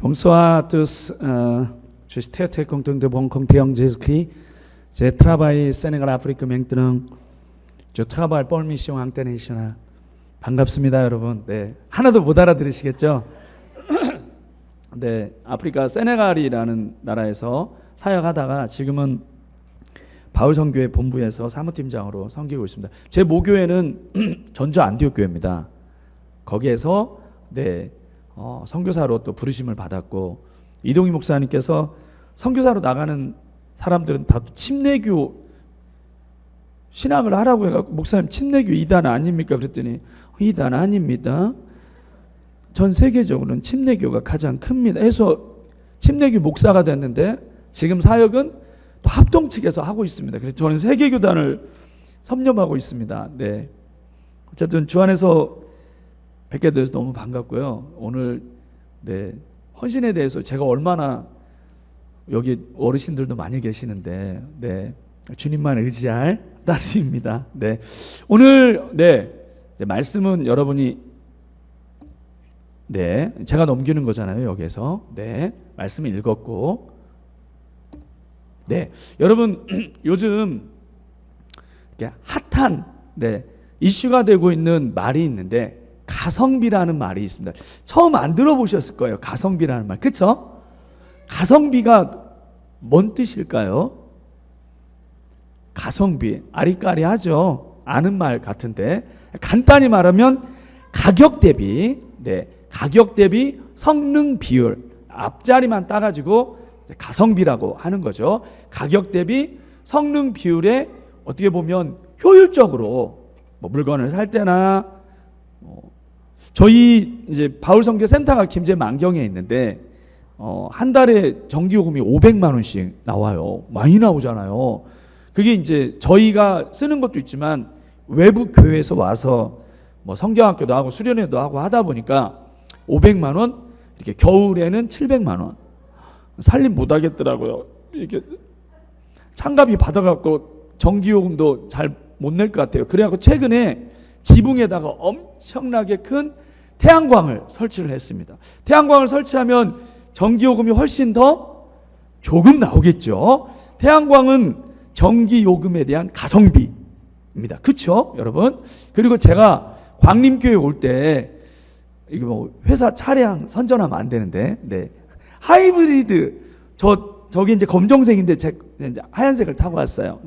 Bonsoir à tous. Je suis très très content de vous rencontrer en Jésus-Christ. Je travaille Sénégal, Afrique maintenant. Je travaille pour Mission International. 반갑습니다, 여러분. 네, 하나도 못 알아들으시겠죠? 네, 아프리카 세네갈이라는 나라에서 사역하다가 지금은 바울선교회 본부에서 사무팀장으로 섬기고 있습니다. 제 모교회는 전주 안디옥 교회입니다. 거기에서 선교사로 또 부르심을 받았고, 이동희 목사님께서 선교사로 나가는 사람들은 다 침례교 신학을 하라고 해갖고, 목사님 침례교 2단 아닙니까? 그랬더니 2단 아닙니다. 전 세계적으로는 침례교가 가장 큽니다. 해서 침례교 목사가 됐는데 지금 사역은 또 합동 측에서 하고 있습니다. 그래서 저는 세계교단을 섭렵하고 있습니다. 네. 어쨌든 주 안에서 뵙게 돼서 너무 반갑고요. 오늘 헌신에 대해서 제가 얼마나, 여기 어르신들도 많이 계시는데 주님만 의지할 딸입니다. 오늘 말씀은 여러분이 제가 넘기는 거잖아요. 여기서 말씀을 읽었고, 여러분 요즘 핫한 이슈가 되고 있는 말이 있는데, 가성비라는 말이 있습니다. 처음 안 들어보셨을 거예요. 가성비라는 말, 그렇죠? 가성비가 뭔 뜻일까요? 가성비, 아리까리하죠. 아는 말 같은데, 간단히 말하면 가격 대비 성능 비율, 앞자리만 따가지고 가성비라고 하는 거죠. 가격 대비 성능 비율에 어떻게 보면 효율적으로 물건을 살 때나, 저희 이제 바울선교 센터가 김제 만경에 있는데 한 달에 전기요금이 500만 원씩 나와요. 많이 나오잖아요. 그게 이제 저희가 쓰는 것도 있지만 외부 교회에서 와서 성경학교도 하고 수련회도 하고 하다 보니까 500만 원, 이렇게 겨울에는 700만 원. 살림 못 하겠더라고요. 이렇게 참가비 받아갖고 전기요금도 잘 못 낼 것 같아요. 그래갖고 최근에 지붕에다가 엄청나게 큰 태양광을 설치를 했습니다. 태양광을 설치하면 전기요금이 훨씬 더 조금 나오겠죠. 태양광은 전기요금에 대한 가성비입니다. 그렇죠, 여러분? 그리고 제가 광림교회 올 때, 이거 회사 차량 선전하면 안 되는데, 하이브리드, 저기 이제 검정색인데 이제 하얀색을 타고 왔어요.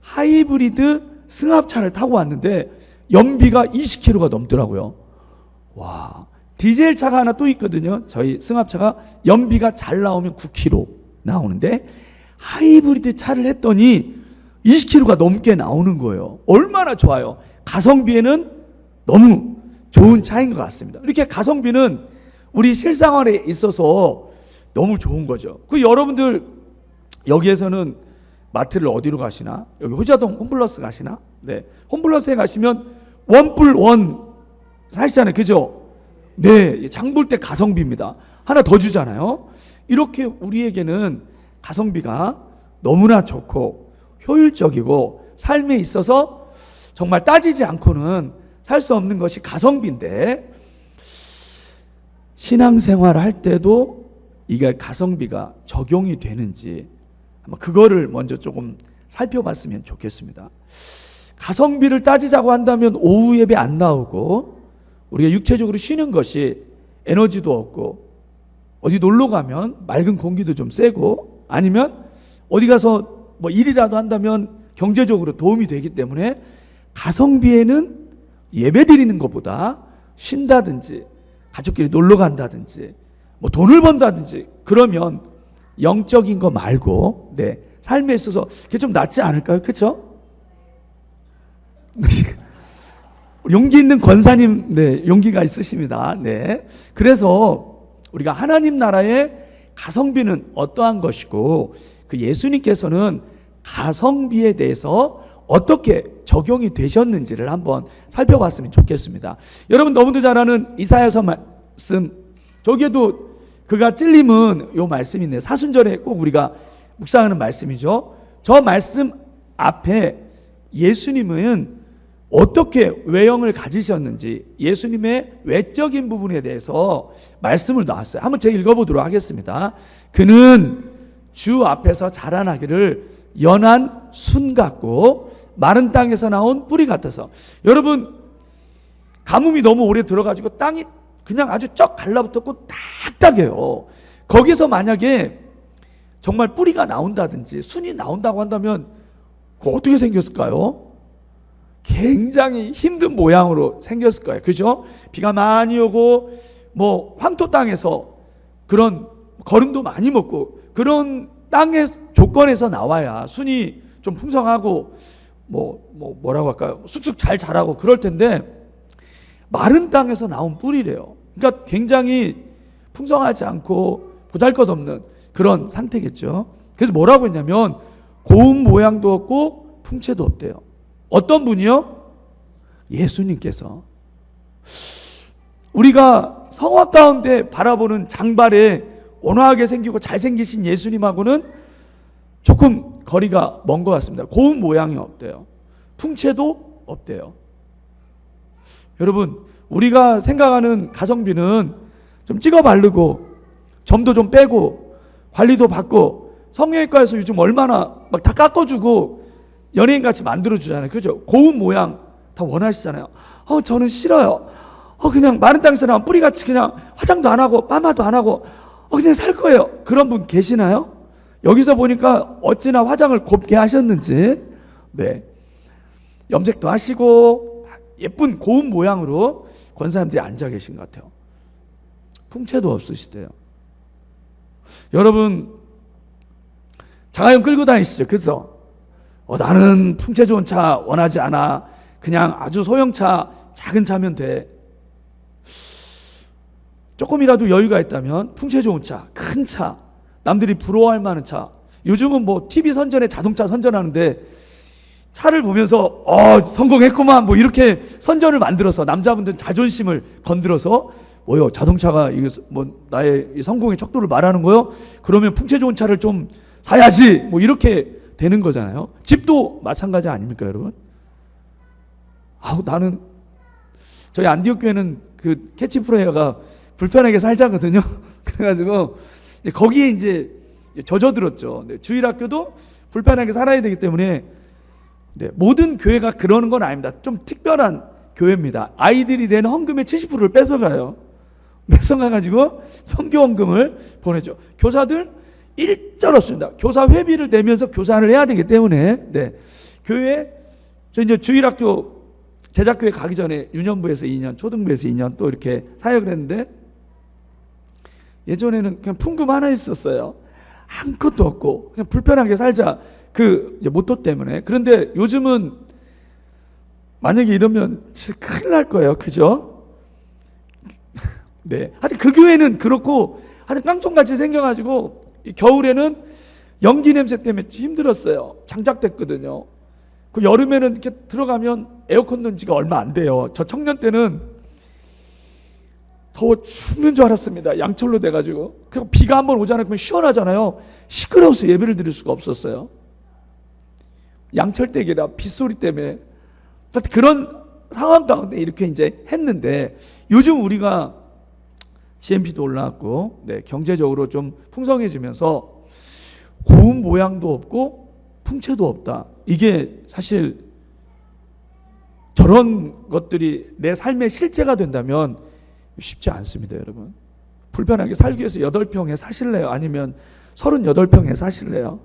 하이브리드 승합차를 타고 왔는데 연비가 20km가 넘더라고요. 와, 디젤 차가 하나 또 있거든요. 저희 승합차가 연비가 잘 나오면 9km 나오는데, 하이브리드 차를 했더니 20km가 넘게 나오는 거예요. 얼마나 좋아요. 가성비에는 너무 좋은 차인 것 같습니다. 이렇게 가성비는 우리 실생활에 있어서 너무 좋은 거죠. 그 여러분들 여기에서는 마트를 어디로 가시나? 여기 호자동 홈플러스 가시나? 홈플러스에 가시면 원뿔원 사시잖아요. 그죠? 장 볼 때 가성비입니다. 하나 더 주잖아요. 이렇게 우리에게는 가성비가 너무나 좋고 효율적이고 삶에 있어서 정말 따지지 않고는 살 수 없는 것이 가성비인데, 신앙생활 할 때도 이게 가성비가 적용이 되는지 그거를 먼저 조금 살펴봤으면 좋겠습니다. 가성비를 따지자고 한다면 오후 예배 안 나오고, 우리가 육체적으로 쉬는 것이 에너지도 없고, 어디 놀러 가면 맑은 공기도 좀 쐬고, 아니면 어디 가서 일이라도 한다면 경제적으로 도움이 되기 때문에, 가성비에는 예배 드리는 것보다 쉰다든지 가족끼리 놀러 간다든지 돈을 번다든지, 그러면 영적인 거 말고 삶에 있어서 그게 좀 낫지 않을까요? 그렇죠? 용기 있는 권사님, 용기가 있으십니다. 그래서 우리가 하나님 나라의 가성비는 어떠한 것이고, 그 예수님께서는 가성비에 대해서 어떻게 적용이 되셨는지를 한번 살펴봤으면 좋겠습니다. 여러분 너무도 잘 아는 이사야서 말씀, 저기에도 그가 찔림은 요 말씀이 있네요. 사순절에 꼭 우리가 묵상하는 말씀이죠. 저 말씀 앞에 예수님은 어떻게 외형을 가지셨는지 예수님의 외적인 부분에 대해서 말씀을 놨어요. 한번 제가 읽어보도록 하겠습니다. 그는 주 앞에서 자라나기를 연한 순 같고 마른 땅에서 나온 뿌리 같아서. 여러분, 가뭄이 너무 오래 들어가지고 땅이 그냥 아주 쩍 갈라붙었고 딱딱해요. 거기서 만약에 정말 뿌리가 나온다든지 순이 나온다고 한다면 그거 어떻게 생겼을까요? 굉장히 힘든 모양으로 생겼을 거예요. 그죠? 비가 많이 오고 뭐 황토 땅에서 그런 거름도 많이 먹고 그런 땅의 조건에서 나와야 순이 좀 풍성하고 뭐라고 할까요? 쑥쑥 잘 자라고 그럴 텐데 마른 땅에서 나온 뿌리래요. 그러니까 굉장히 풍성하지 않고 보잘것없는 그런 상태겠죠. 그래서 뭐라고 했냐면 고운 모양도 없고 풍채도 없대요. 어떤 분이요? 예수님께서. 우리가 성화 가운데 바라보는 장발에 온화하게 생기고 잘생기신 예수님하고는 조금 거리가 먼 것 같습니다. 고운 모양이 없대요. 풍채도 없대요. 여러분, 우리가 생각하는 가성비는 좀 찍어 바르고 점도 좀 빼고 관리도 받고 성형외과에서 요즘 얼마나 막 다 깎아주고 연예인같이 만들어주잖아요. 그죠? 고운 모양 다 원하시잖아요. 저는 싫어요. 그냥 마른 땅에서 나온 뿌리같이 그냥 화장도 안 하고 파마도 안 하고 그냥 살 거예요. 그런 분 계시나요? 여기서 보니까 어찌나 화장을 곱게 하셨는지, 네, 염색도 하시고 예쁜 고운 모양으로 권사님들이 앉아 계신 것 같아요. 풍채도 없으시대요. 여러분, 자가용 끌고 다니시죠? 그죠? 나는 풍채 좋은 차 원하지 않아. 그냥 아주 소형차, 작은 차면 돼. 조금이라도 여유가 있다면 풍채 좋은 차, 큰 차, 남들이 부러워할 만한 차. 요즘은 뭐 TV 선전에 자동차 선전하는데 차를 보면서 성공했구만 뭐 이렇게 선전을 만들어서 남자분들은 자존심을 건드려서 뭐요, 자동차가 이게 뭐 나의 성공의 척도를 말하는 거요? 그러면 풍채 좋은 차를 좀 사야지 뭐 이렇게 되는 거잖아요. 집도 마찬가지 아닙니까, 여러분? 나는 저희 안디옥 교회는 그 캐치 프레이어가 불편하게 살자거든요. 그래가지고 거기에 이제 젖어들었죠. 주일학교도 불편하게 살아야 되기 때문에 모든 교회가 그러는 건 아닙니다. 좀 특별한 교회입니다. 아이들이 낸 헌금의 70%를 뺏어가요. 뺏어가가지고 선교헌금을 보내죠. 교사들 일절 없습니다. 교사 회비를 내면서 교사를 해야 되기 때문에 교회 저 이제 주일학교 제작교회 가기 전에 유년부에서 2년, 초등부에서 2년 또 이렇게 사역을 했는데 예전에는 그냥 풍금 하나 있었어요. 아무것도 없고 그냥 불편하게 살자 그 모토 때문에. 그런데 요즘은 만약에 이러면 진짜 큰일 날 거예요. 그죠? 네. 하여튼 그 교회는 그렇고 하여튼 깡총같이 생겨가지고 겨울에는 연기 냄새 때문에 힘들었어요. 장작됐거든요. 그 여름에는 이렇게 들어가면 에어컨 넣은 지가 얼마 안 돼요. 저 청년 때는 더워 죽는 줄 알았습니다. 양철로 돼가지고. 그리고 비가 한번 오잖아요. 그러면 시원하잖아요. 시끄러워서 예배를 드릴 수가 없었어요. 양철댁이라 빗소리 때문에. 그런 상황 가운데 이렇게 이제 했는데 요즘 우리가 GNP도 올라왔고 경제적으로 좀 풍성해지면서 고운 모양도 없고 풍채도 없다. 이게 사실 저런 것들이 내 삶의 실제가 된다면 쉽지 않습니다, 여러분. 불편하게 살기 위해서 8평에 사실래요? 아니면 38평에 사실래요?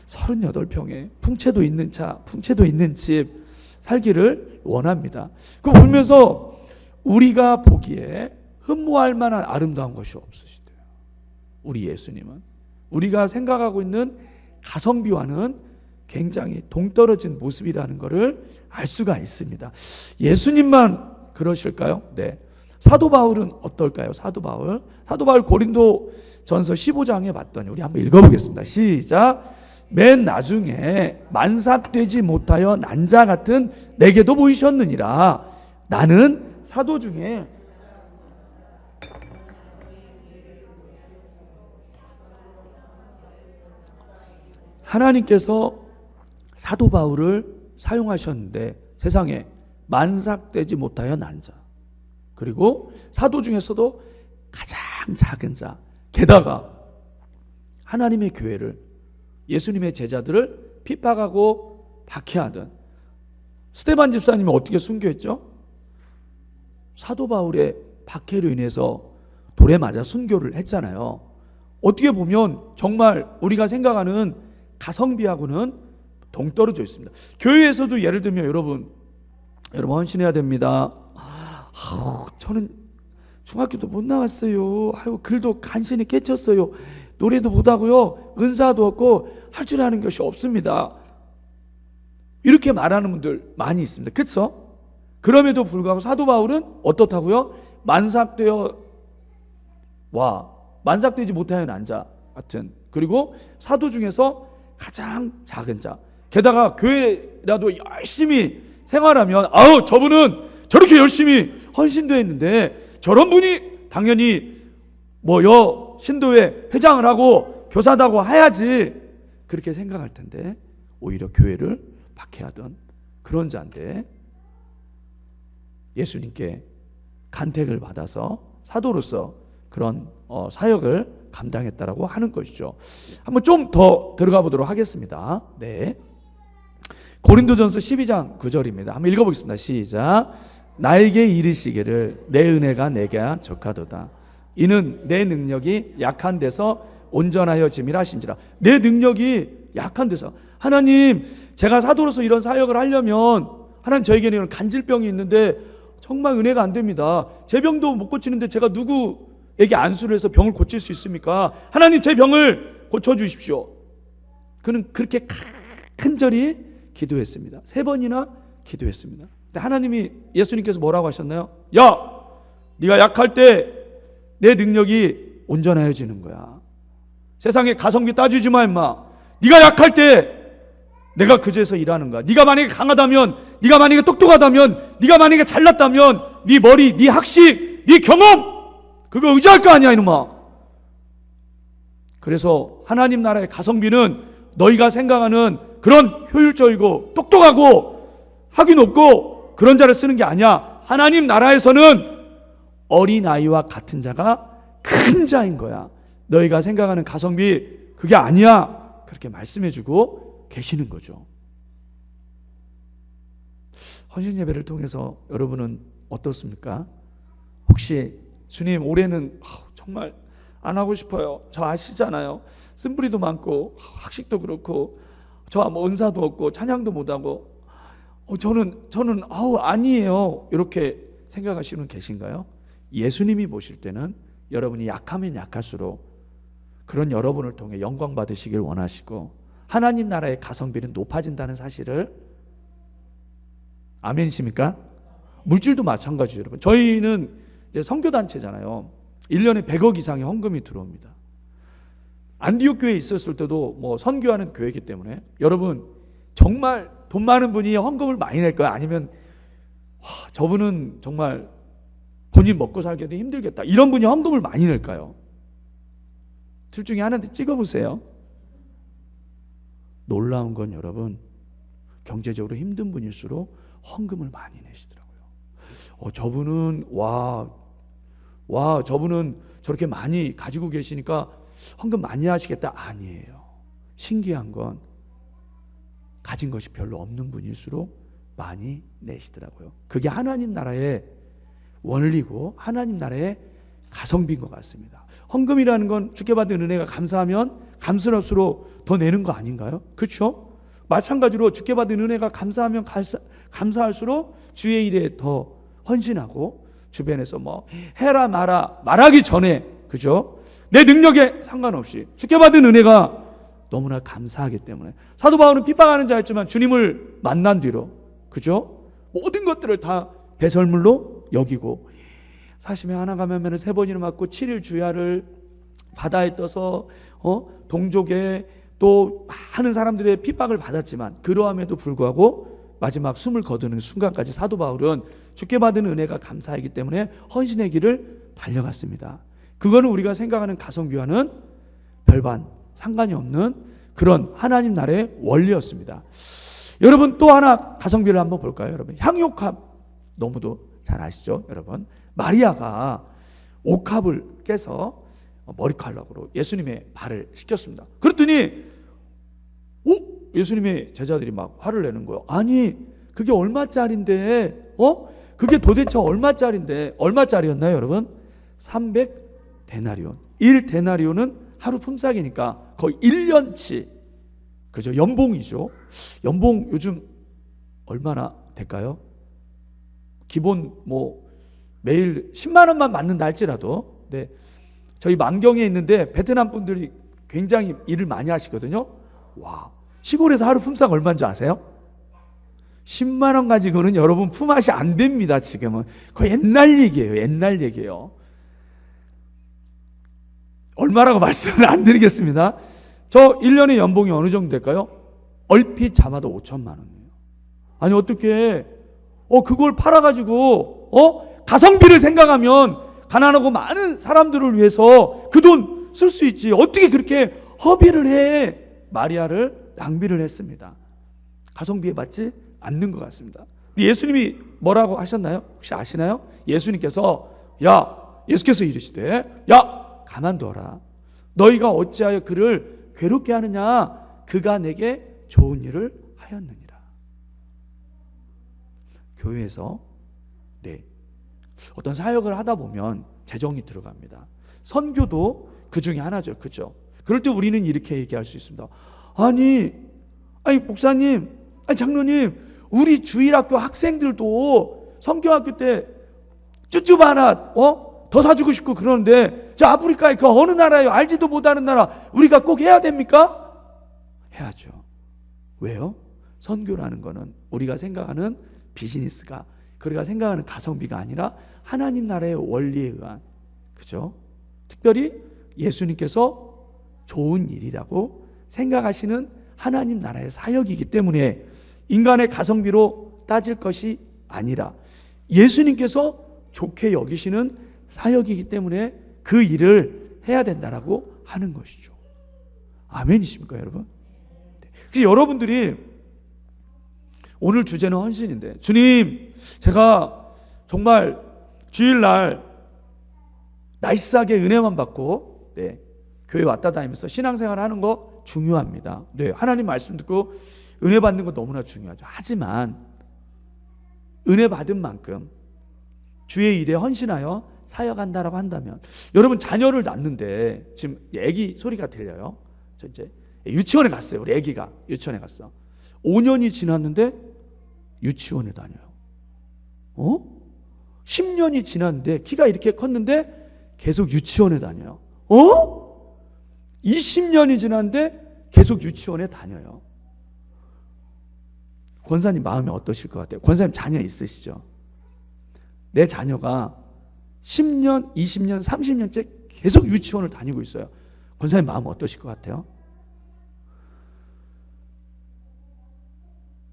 38평에 풍채도 있는 차, 풍채도 있는 집 살기를 원합니다. 그거 보면서 우리가 보기에 흠모할 만한 아름다운 것이 없으시대요. 우리 예수님은 우리가 생각하고 있는 가성비와는 굉장히 동떨어진 모습이라는 것을 알 수가 있습니다. 예수님만 그러실까요? 네. 사도 바울은 어떨까요? 사도 바울 고린도 전서 15장에 봤더니 우리 한번 읽어보겠습니다. 시작. 맨 나중에 만삭되지 못하여 난 자 같은 내게도 보이셨느니라. 나는 사도 중에 하나님께서 사도 바울을 사용하셨는데 세상에 만삭되지 못하여 난 자, 그리고 사도 중에서도 가장 작은 자, 게다가 하나님의 교회를, 예수님의 제자들을 핍박하고 박해하던 스데반 집사님이 어떻게 순교했죠? 사도 바울의 박해로 인해서 돌에 맞아 순교를 했잖아요. 어떻게 보면 정말 우리가 생각하는 가성비하고는 동떨어져 있습니다. 교회에서도 예를 들면 여러분 헌신해야 됩니다. 저는 중학교도 못 나왔어요. 글도 간신히 깨쳤어요. 노래도 못하고요. 은사도 없고 할 줄 아는 것이 없습니다. 이렇게 말하는 분들 많이 있습니다. 그렇죠? 그럼에도 불구하고 사도 바울은 어떻다고요? 만삭되지 못하여 난 자 같은, 그리고 사도 중에서 가장 작은 자, 게다가 교회라도 열심히 생활하면 저분은 저렇게 열심히 헌신도 했는데 저런 분이 당연히 신도회 회장을 하고 교사다고 해야지, 그렇게 생각할 텐데 오히려 교회를 박해하던 그런 자인데 예수님께 간택을 받아서 사도로서 그런 사역을 감당했다라고 하는 것이죠. 한번 좀 더 들어가 보도록 하겠습니다. 네. 고린도전서 12장 9절입니다. 한번 읽어보겠습니다. 시작. 나에게 이르시기를 내 은혜가 내게 적하도다. 이는 내 능력이 약한 데서 온전하여 짐이라 하신지라. 내 능력이 약한 데서, 하나님 제가 사도로서 이런 사역을 하려면 하나님 저에게는 이런 간질병이 있는데 정말 은혜가 안 됩니다. 제 병도 못 고치는데 제가 누구에게 안수를 해서 병을 고칠 수 있습니까? 하나님 제 병을 고쳐주십시오. 그는 그렇게 간절히 기도했습니다. 3번이나 기도했습니다. 근데 하나님이, 예수님께서 뭐라고 하셨나요? 야, 네가 약할 때 내 능력이 온전해지는 거야. 세상에 가성비 따지지 마 임마. 네가 약할 때 내가 그제서 일하는 거야. 네가 만약에 강하다면, 네가 만약에 똑똑하다면, 네가 만약에 잘났다면 네 머리, 네 학식, 네 경험 그거 의지할 거 아니야 이놈아. 그래서 하나님 나라의 가성비는 너희가 생각하는 그런 효율적이고 똑똑하고 학위 높고 그런 자를 쓰는 게 아니야. 하나님 나라에서는 어린아이와 같은 자가 큰 자인 거야. 너희가 생각하는 가성비 그게 아니야. 그렇게 말씀해주고 계시는 거죠. 헌신 예배를 통해서 여러분은 어떻습니까? 혹시 주님 올해는 정말 안 하고 싶어요. 저 아시잖아요. 쓴뿌리도 많고 학식도 그렇고 저 은사도 없고 찬양도 못하고 저는 아니에요. 이렇게 생각하시는 계신가요? 예수님이 보실 때는 여러분이 약하면 약할수록 그런 여러분을 통해 영광 받으시길 원하시고 하나님 나라의 가성비는 높아진다는 사실을, 아멘이십니까? 물질도 마찬가지죠. 여러분, 저희는 이제 선교단체잖아요. 1년에 100억 이상의 헌금이 들어옵니다. 안디옥 교회에 있었을 때도 선교하는 교회이기 때문에 여러분 정말 돈 많은 분이 헌금을 많이 낼까요? 아니면 저분은 정말 본인 먹고 살기도 힘들겠다 이런 분이 헌금을 많이 낼까요? 둘 중에 하나인데 찍어보세요. 놀라운 건 여러분, 경제적으로 힘든 분일수록 헌금을 많이 내시더라고요. 저분은 저분은 저렇게 많이 가지고 계시니까 헌금 많이 하시겠다. 아니에요. 신기한 건 가진 것이 별로 없는 분일수록 많이 내시더라고요. 그게 하나님 나라의 원리고 하나님 나라의 가성비인 것 같습니다. 헌금이라는 건 주께 받은 은혜가 감사하면 감사할수록 더 내는 거 아닌가요? 그렇죠? 마찬가지로 주께 받은 은혜가 감사하면 감사할수록 주의 일에 더 헌신하고 주변에서 해라 말하기 전에, 그죠? 내 능력에 상관없이 주께 받은 은혜가 너무나 감사하기 때문에 사도 바울은 핍박하는 자였지만 주님을 만난 뒤로, 그죠? 모든 것들을 다 배설물로 여기고 사심에 하나 감면을 3번이나 맞고 7일 주야를 바다에 떠서 동족에 또 많은 사람들의 핍박을 받았지만 그러함에도 불구하고 마지막 숨을 거두는 순간까지 사도 바울은 주께 받은 은혜가 감사하기 때문에 헌신의 길을 달려갔습니다. 그거는 우리가 생각하는 가성비와는 별반 상관이 없는 그런 하나님 나라의 원리였습니다. 여러분 또 하나 가성비를 한번 볼까요? 여러분 향유값 너무도 잘 아시죠, 여러분? 마리아가 옥합을 깨서 머리칼락으로 예수님의 발을 씻겼습니다. 그랬더니 예수님의 제자들이 막 화를 내는 거예요. 아니, 그게 얼마짜린데? 그게 도대체 얼마짜리였나요, 여러분? 300데나리온. 1데나리온은 하루 품삯이니까 거의 1년치. 그죠? 연봉이죠. 연봉 요즘 얼마나 될까요? 기본 매일 10만 원만 맞는다 할지라도, 네. 저희 만경에 있는데 베트남 분들이 굉장히 일을 많이 하시거든요. 와, 시골에서 하루 품삯 얼마인지 아세요? 10만 원 가지고는 여러분 품앗이 안 됩니다. 지금은 거의 옛날 얘기예요. 얼마라고 말씀을 안 드리겠습니다. 저 1년의 연봉이 어느 정도 될까요? 얼핏 잡아도 5천만 원이에요. 아니, 어떻게 그걸 팔아가지고 가성비를 생각하면 가난하고 많은 사람들을 위해서 그 돈 쓸 수 있지. 어떻게 그렇게 허비를 해? 마리아를 낭비를 했습니다. 가성비에 맞지 않는 것 같습니다. 예수님이 뭐라고 하셨나요? 혹시 아시나요? 예수께서 이르시되, 가만두어라. 너희가 어찌하여 그를 괴롭게 하느냐? 그가 내게 좋은 일을 하였느니라. 교회에서 어떤 사역을 하다 보면 재정이 들어갑니다. 선교도 그 중에 하나죠. 그렇죠? 그럴 때 우리는 이렇게 얘기할 수 있습니다. 아니 목사님, 장로님, 우리 주일학교 학생들도 선교학교 때 쭈쭈 하나 더 사주고 싶고 그러는데, 저 아프리카의 그 어느 나라예요? 알지도 못하는 나라, 우리가 꼭 해야 됩니까? 해야죠. 왜요? 선교라는 거는 우리가 생각하는 비즈니스가, 우리가 생각하는 가성비가 아니라 하나님 나라의 원리에 의한, 그죠? 특별히 예수님께서 좋은 일이라고 생각하시는 하나님 나라의 사역이기 때문에 인간의 가성비로 따질 것이 아니라 예수님께서 좋게 여기시는 사역이기 때문에 그 일을 해야 된다라고 하는 것이죠. 아멘이십니까, 여러분? 그래서 여러분들이 오늘 주제는 헌신인데, 주님, 제가 정말 주일날 나이스하게 은혜만 받고 교회 왔다 다니면서 신앙생활 하는 거 중요합니다. 하나님 말씀 듣고 은혜 받는 거 너무나 중요하죠. 하지만 은혜 받은 만큼 주의 일에 헌신하여 사역한다라고 한다면, 여러분 자녀를 낳는데 지금 애기 소리가 들려요. 저 이제 유치원에 갔어요. 우리 애기가 유치원에 갔어. 5년이 지났는데 유치원에 다녀요. 10년이 지났는데 키가 이렇게 컸는데 계속 유치원에 다녀요. 20년이 지났는데 계속 유치원에 다녀요. 권사님 마음이 어떠실 것 같아요? 권사님 자녀 있으시죠? 내 자녀가 10년, 20년, 30년째 계속 유치원을 다니고 있어요. 권사님 마음 어떠실 것 같아요?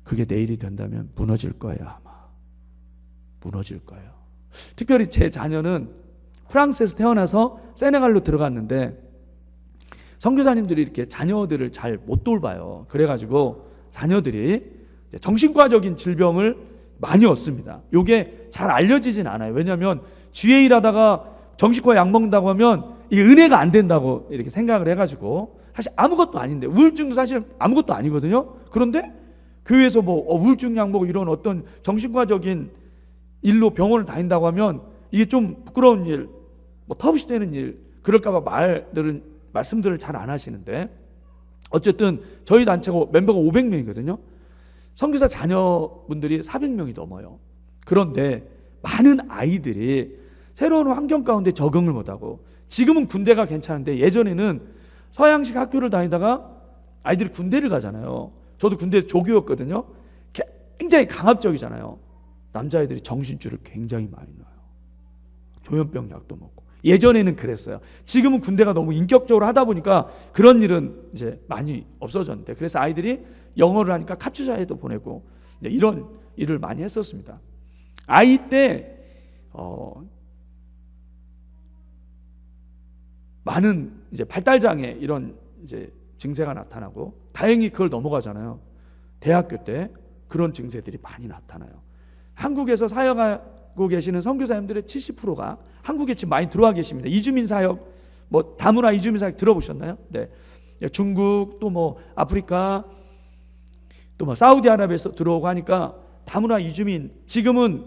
그게 내일이 된다면 무너질 거예요. 아마 무너질 거예요. 특별히 제 자녀는 프랑스에서 태어나서 세네갈로 들어갔는데 선교사님들이 이렇게 자녀들을 잘 못 돌봐요. 그래가지고 자녀들이 정신과적인 질병을 많이 얻습니다. 이게 잘 알려지진 않아요. 왜냐하면 주의 일하다가 정신과 약 먹는다고 하면 이게 은혜가 안 된다고 이렇게 생각을 해가지고, 사실 아무것도 아닌데, 우울증도 사실 아무것도 아니거든요. 그런데 교회에서 우울증 약 먹고 이런 어떤 정신과적인 일로 병원을 다닌다고 하면 이게 좀 부끄러운 일, 터부시되는 일, 그럴까봐 말씀들을 잘 안 하시는데, 어쨌든 저희 단체가 멤버가 500명이거든요. 선교사 자녀분들이 400명이 넘어요. 그런데 많은 아이들이 새로운 환경 가운데 적응을 못하고, 지금은 군대가 괜찮은데 예전에는 서양식 학교를 다니다가 아이들이 군대를 가잖아요. 저도 군대 조교였거든요. 굉장히 강압적이잖아요. 남자아이들이 정신줄을 굉장히 많이 놔요. 조현병 약도 먹고. 예전에는 그랬어요. 지금은 군대가 너무 인격적으로 하다 보니까 그런 일은 이제 많이 없어졌는데, 그래서 아이들이 영어를 하니까 카투사에도 보내고 이런 일을 많이 했었습니다. 아이 때 많은 이제 발달장애 이런 이제 증세가 나타나고, 다행히 그걸 넘어가잖아요. 대학교 때 그런 증세들이 많이 나타나요. 한국에서 사역하고 계시는 선교사님들의 70%가 한국에 지금 많이 들어와 계십니다. 이주민 사역, 뭐 다문화 이주민 사역 들어보셨나요? 네. 중국, 또 뭐 아프리카, 또 뭐 사우디아라비아에서 들어오고 하니까 다문화 이주민, 지금은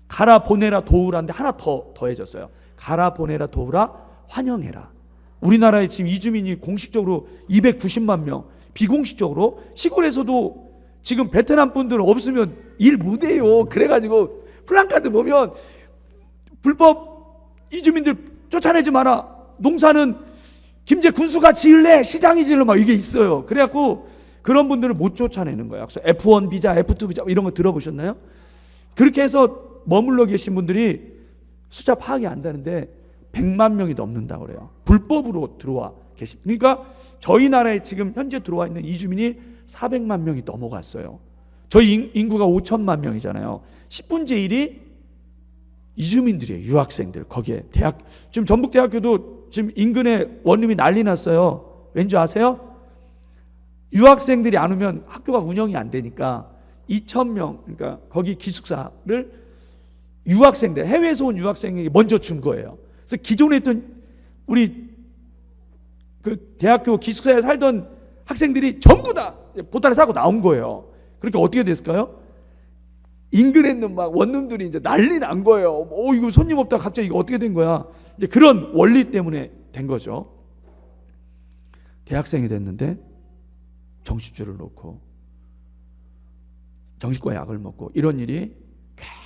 가라 보내라 도우라인데 하나 더 더해졌어요. 가라 보내라 도우라 환영해라. 우리나라에 지금 이주민이 공식적으로 290만 명, 비공식적으로 시골에서도 지금 베트남 분들 없으면 일 못해요. 그래가지고 플랜카드 보면 불법 이주민들 쫓아내지 마라. 농사는 김제 군수가 지을래, 시장이 지을래, 막 이게 있어요. 그래갖고 그런 분들을 못 쫓아내는 거예요. 그래서 F1 비자, F2 비자 이런 거 들어보셨나요? 그렇게 해서 머물러 계신 분들이 숫자 파악이 안 되는데 100만 명이 넘는다고 그래요. 불법으로 들어와 계십니다. 그러니까 저희 나라에 지금 현재 들어와 있는 이주민이 400만 명이 넘어갔어요. 저희 인구가 5천만 명이잖아요. 10분의 1이 이주민들이에요. 유학생들. 거기에 지금 전북대학교도 지금 인근에 원룸이 난리 났어요. 왠지 아세요? 유학생들이 안 오면 학교가 운영이 안 되니까 2,000명, 그러니까 거기 기숙사를 유학생들, 해외에서 온 유학생에게 먼저 준 거예요. 그래서 기존에 있던 우리 그 대학교 기숙사에 살던 학생들이 전부 다 보따리 싸고 나온 거예요. 그러니까 어떻게 됐을까요? 인근에 있는 막 원룸들이 이제 난리 난 거예요. 이거 손님 없다 갑자기 이거 어떻게 된 거야? 이제 그런 원리 때문에 된 거죠. 대학생이 됐는데 정신줄을 놓고 정신과 약을 먹고 이런 일이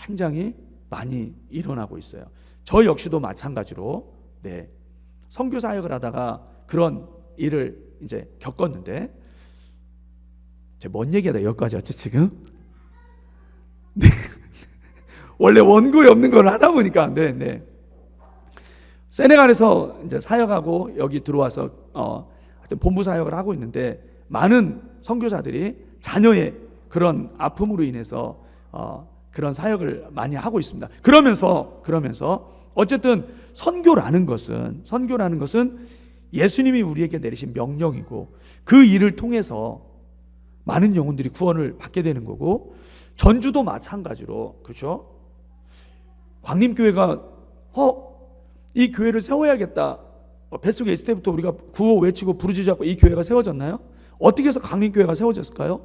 굉장히 많이 일어나고 있어요. 저 역시도 마찬가지로 선교 사역을 하다가 그런 일을 이제 겪었는데, 제가 뭔 얘기하다 여기까지 왔지 지금? 원래 원고에 없는 걸 하다 보니까 세네갈에서 이제 사역하고 여기 들어와서 하여튼 본부 사역을 하고 있는데, 많은 선교사들이 자녀의 그런 아픔으로 인해서 그런 사역을 많이 하고 있습니다. 그러면서 어쨌든 선교라는 것은 예수님이 우리에게 내리신 명령이고, 그 일을 통해서 많은 영혼들이 구원을 받게 되는 거고, 전주도 마찬가지로, 그렇죠? 광림교회가 이 교회를 세워야겠다, 뱃속에 있을 때부터 우리가 구호 외치고 부르짖지 않고 이 교회가 세워졌나요? 어떻게 해서 광림교회가 세워졌을까요?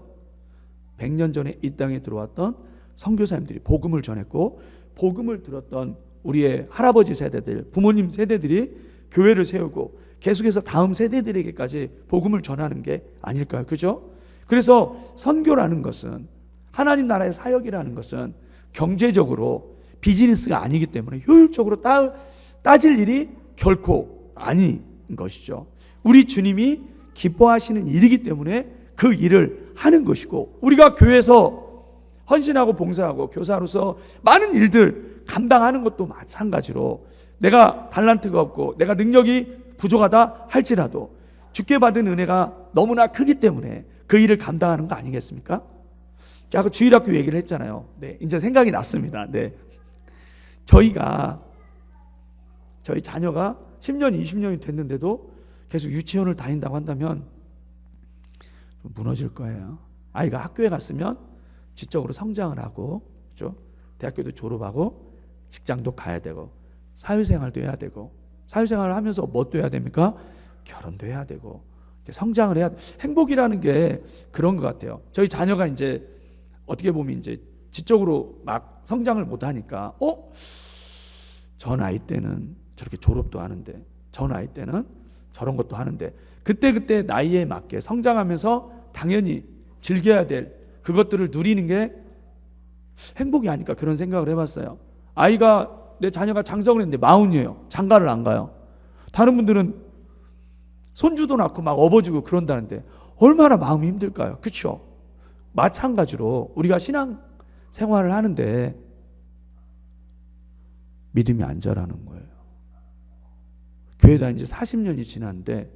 100년 전에 이 땅에 들어왔던 선교사님들이 복음을 전했고, 복음을 들었던 우리의 할아버지 세대들, 부모님 세대들이 교회를 세우고 계속해서 다음 세대들에게까지 복음을 전하는 게 아닐까요? 그죠? 그래서 선교라는 것은, 하나님 나라의 사역이라는 것은 경제적으로 비즈니스가 아니기 때문에 효율적으로 따질 일이 결코 아닌 것이죠. 우리 주님이 기뻐하시는 일이기 때문에 그 일을 하는 것이고, 우리가 교회에서 헌신하고 봉사하고 교사로서 많은 일들 감당하는 것도 마찬가지로, 내가 달란트가 없고 내가 능력이 부족하다 할지라도 주께 받은 은혜가 너무나 크기 때문에 그 일을 감당하는 거 아니겠습니까? 아까 주일학교 얘기를 했잖아요. 이제 생각이 났습니다. 저희 자녀가 10년, 20년이 됐는데도 계속 유치원을 다닌다고 한다면 무너질 거예요. 아이가 학교에 갔으면 지적으로 성장을 하고, 그렇죠? 대학교도 졸업하고 직장도 가야 되고 사회생활도 해야 되고, 사회생활을 하면서 뭣도 해야 됩니까? 결혼도 해야 되고 성장을 해야 돼. 행복이라는 게 그런 것 같아요. 저희 자녀가 이제 어떻게 보면 이제 지적으로 막 성장을 못 하니까 저 나이 때는 저렇게 졸업도 하는데, 저 나이 때는 저런 것도 하는데, 그때 나이에 맞게 성장하면서 당연히 즐겨야 될 그것들을 누리는 게 행복이 아닐까, 그런 생각을 해봤어요. 내 자녀가 장성을 했는데 40이에요. 장가를 안 가요. 다른 분들은 손주도 낳고 막 업어주고 그런다는데 얼마나 마음이 힘들까요? 그렇죠? 마찬가지로 우리가 신앙 생활을 하는데 믿음이 안 자라는 거예요. 교회 다닌 지 40년이 지났는데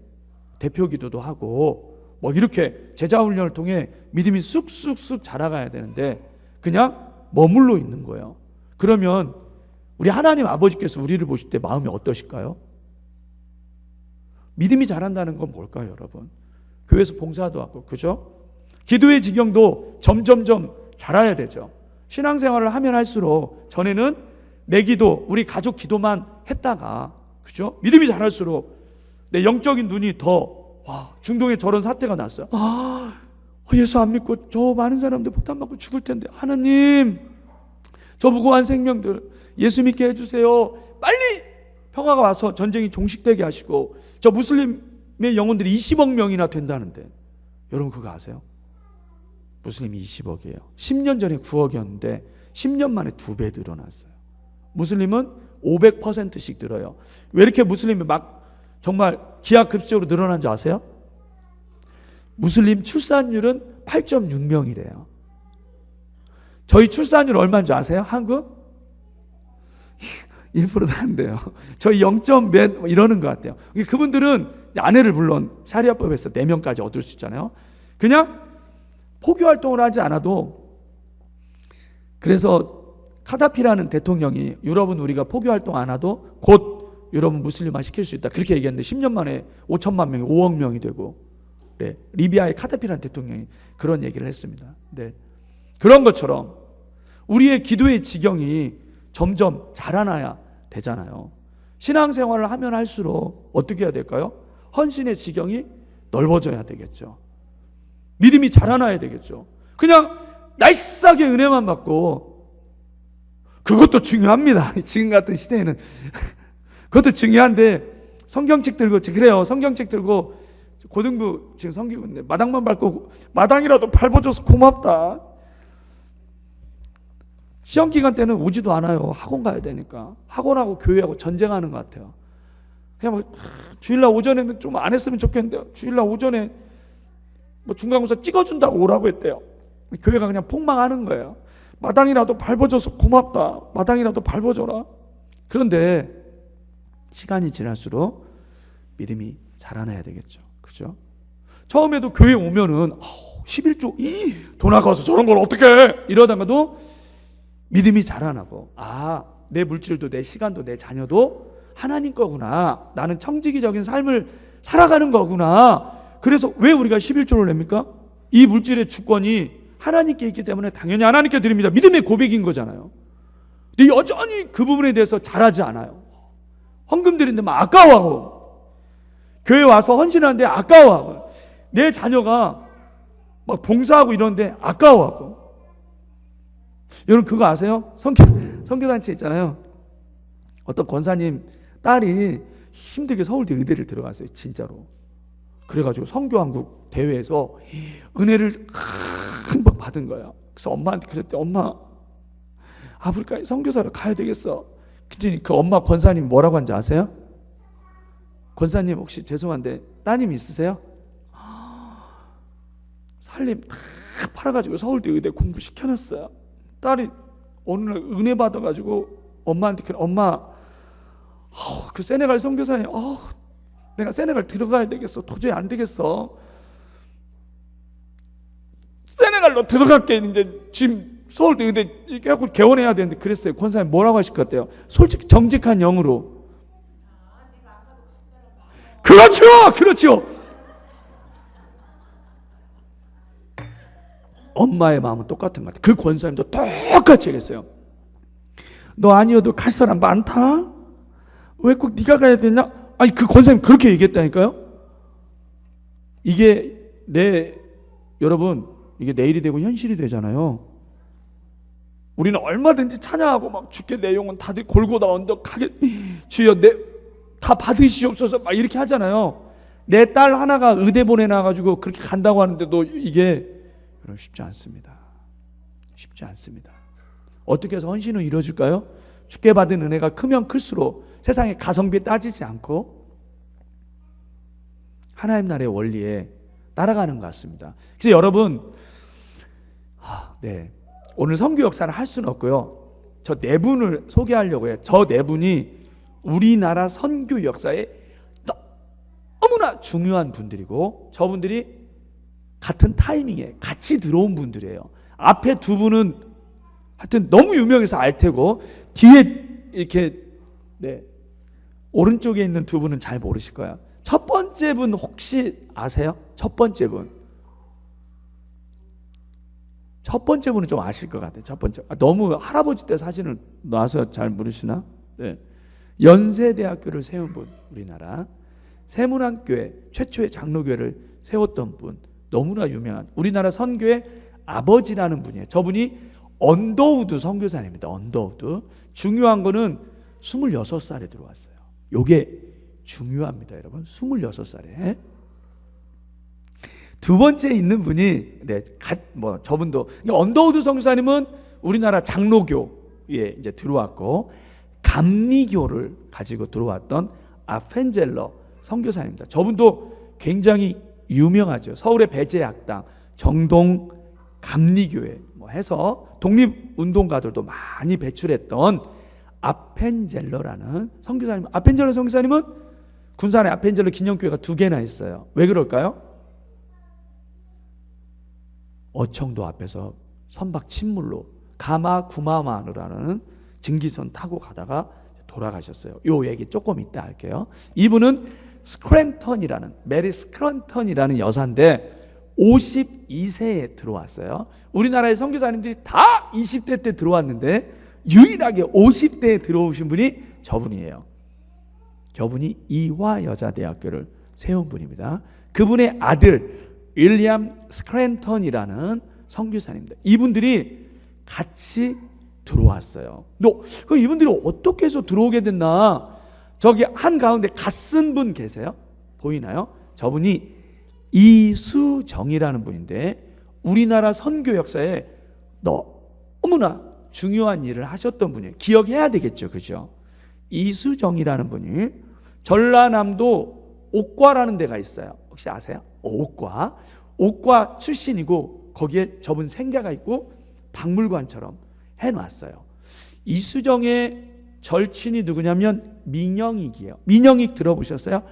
대표 기도도 하고 뭐 이렇게 제자 훈련을 통해 믿음이 쑥쑥쑥 자라가야 되는데 그냥 머물러 있는 거예요. 그러면 우리 하나님 아버지께서 우리를 보실 때 마음이 어떠실까요? 믿음이 자란다는 건 뭘까요, 여러분? 교회에서 봉사도 하고, 그죠? 기도의 지경도 점점점 자라야 되죠. 신앙생활을 하면 할수록 전에는 내 기도, 우리 가족 기도만 했다가, 그죠? 믿음이 자랄수록 내 영적인 눈이 더, 중동에 저런 사태가 났어요. 예수 안 믿고 저 많은 사람들 폭탄 맞고 죽을 텐데, 하나님, 저 무고한 생명들 예수 믿게 해주세요. 빨리 평화가 와서 전쟁이 종식되게 하시고, 저 무슬림의 영혼들이 20억 명이나 된다는데, 여러분 그거 아세요? 무슬림이 20억이에요. 10년 전에 9억이었는데 10년 만에 2배 늘어났어요. 무슬림은 500%씩 늘어요. 왜 이렇게 무슬림이 막 정말 기하급수적으로 늘어난지 아세요? 무슬림 출산율은 8.6명이래요. 저희 출산율 얼마인 줄 아세요? 한국? 1%도 안 돼요. 저희 0.몇 이러는 것 같아요. 그분들은 아내를 물론 샤리아법에서 4명까지 얻을 수 있잖아요. 그냥 포교 활동을 하지 않아도, 그래서 카다피라는 대통령이 유럽은 우리가 포교 활동 안 하도 곧 유럽은 무슬림화 시킬 수 있다, 그렇게 얘기했는데 10년 만에 5천만 명이 5억 명이 되고, 네, 리비아의 카다피라는 대통령이 그런 얘기를 했습니다. 네, 그런 것처럼 우리의 기도의 지경이 점점 자라나야 되잖아요. 신앙생활을 하면 할수록 어떻게 해야 될까요? 헌신의 지경이 넓어져야 되겠죠. 믿음이 자라나야 되겠죠. 그냥 날싸게 은혜만 받고, 그것도 중요합니다. 지금 같은 시대에는 그것도 중요한데, 성경책 들고, 그래요, 성경책 들고 고등부 지금 성기고 있는데 마당만 밟고, 마당이라도 밟아줘서 고맙다. 시험 기간 때는 오지도 않아요. 학원 가야 되니까. 학원하고 교회하고 전쟁하는 것 같아요. 그냥 뭐 주일날 오전에는 좀 안 했으면 좋겠는데, 주일날 오전에 뭐 중간고사 찍어준다고 오라고 했대요. 교회가 그냥 폭망하는 거예요. 마당이라도 밟아줘서 고맙다. 마당이라도 밟아줘라. 그런데 시간이 지날수록 믿음이 자라나야 되겠죠. 그죠? 처음에도 교회 오면은 11조 돈 아까워서 저런 걸 어떻게 해? 이러다가도 믿음이 자라나고, 내 물질도 내 시간도 내 자녀도 하나님 거구나. 나는 청지기적인 삶을 살아가는 거구나. 그래서 왜 우리가 11조를 냅니까? 이 물질의 주권이 하나님께 있기 때문에 당연히 하나님께 드립니다. 믿음의 고백인 거잖아요. 근데 여전히 그 부분에 대해서 잘하지 않아요. 헌금 드리는데 막 아까워하고, 교회 와서 헌신하는데 아까워하고, 내 자녀가 막 봉사하고 이러는데 아까워하고. 여러분 그거 아세요? 선교단체 있잖아요. 어떤 권사님 딸이 힘들게 서울대 의대를 들어갔어요. 진짜로. 그래가지고 선교한국 대회에서 은혜를 한번 받은 거야. 그래서 엄마한테 그랬대. 엄마, 아프리카에 선교사로 가야 되겠어. 그랬더니 그 엄마 권사님 뭐라고 한지 아세요? 권사님 혹시 죄송한데 따님 있으세요? 살림 다 팔아가지고 서울대 의대 공부 시켜놨어요. 딸이 어느 날 은혜 받아가지고 엄마한테 그래, 엄마, 그 세네갈 선교사님, 내가 세네갈 들어가야 되겠어. 도저히 안 되겠어. 세네갈로 들어갈게. 이제 지금 서울대 의대 이렇게 하고 개원해야 되는데 그랬어요. 권사님 뭐라고 하실 것 같아요? 솔직히 정직한 영으로. 그렇죠, 그렇죠. 엄마의 마음은 똑같은 것 같아요. 그 권사님도 똑같이 얘기했어요. 너 아니어도 갈 사람 많다. 왜 꼭 네가 가야 되냐? 아니 그 권사님 그렇게 얘기했다니까요. 이게 여러분 이게 내일이 되고 현실이 되잖아요. 우리는 얼마든지 찬양하고 막 주께 내 영혼 다들 골고다 언덕하게 주여 다 받으시옵소서 막 이렇게 하잖아요. 내 딸 하나가 의대 보내놔가지고 그렇게 간다고 하는데도 이게 여러분 쉽지 않습니다. 쉽지 않습니다. 어떻게 해서 헌신은 이루어질까요? 주께 받은 은혜가 크면 클수록 세상의 가성비 따지지 않고 하나님 나라의 원리에 따라가는 것 같습니다. 그래서 여러분, 오늘 선교 역사를 할 수는 없고요. 저 네 분을 소개하려고 해요. 저 네 분이 우리나라 선교 역사에 너무나 중요한 분들이고, 저분들이 같은 타이밍에 같이 들어온 분들이에요. 앞에 두 분은 하여튼 너무 유명해서 알 테고, 뒤에 이렇게 오른쪽에 있는 두 분은 잘 모르실 거야. 첫 번째 분 혹시 아세요? 첫 번째 분. 첫 번째 분은 좀 아실 것 같아요. 첫 번째. 너무 할아버지 때 사진을 놔서 잘 모르시나? 네. 연세대학교를 세운 분, 우리나라 세문안교회 최초의 장로교회를 세웠던 분, 너무나 유명한 우리나라 선교의 아버지라는 분이에요. 저분이 언더우드 선교사님입니다. 언더우드. 중요한 거는 26살에 들어왔어요. 요게 중요합니다, 여러분. 26살에. 두 번째 있는 분이 저분도 언더우드 선교사님은 우리나라 장로교에 이제 들어왔고 감리교를 가지고 들어왔던 아펜젤러 선교사입니다. 저분도 굉장히 유명하죠. 서울의 배제학당, 정동 감리교회 해서 독립운동가들도 많이 배출했던 아펜젤러라는 선교사님. 아펜젤러 선교사님은 군산에 아펜젤러 기념교회가 2개나 있어요. 왜 그럴까요? 어청도 앞에서 선박 침몰로 가마구마마누라는 증기선 타고 가다가 돌아가셨어요. 요 얘기 조금 이따 할게요. 이분은 메리 스크런턴이라는 여사인데 52세에 들어왔어요. 우리나라의 선교사님들이 다 20대 때 들어왔는데 유일하게 50대에 들어오신 분이 저분이에요. 저분이 이화여자대학교를 세운 분입니다. 그분의 아들 윌리엄 스크랜턴이라는 선교사님입니다. 이분들이 같이 들어왔어요. 이분들이 어떻게 해서 들어오게 됐나? 저기 한가운데 갓쓴 분 계세요? 보이나요? 저분이 이수정이라는 분인데 우리나라 선교 역사에 너무나 중요한 일을 하셨던 분이에요. 기억해야 되겠죠, 그죠? 이수정이라는 분이 전라남도 옥과라는 데가 있어요. 혹시 아세요? 옥과 출신이고 거기에 저분 생가가 있고 박물관처럼 해놨어요. 이수정의 절친이 누구냐면 민영익이에요. 민영익 들어보셨어요?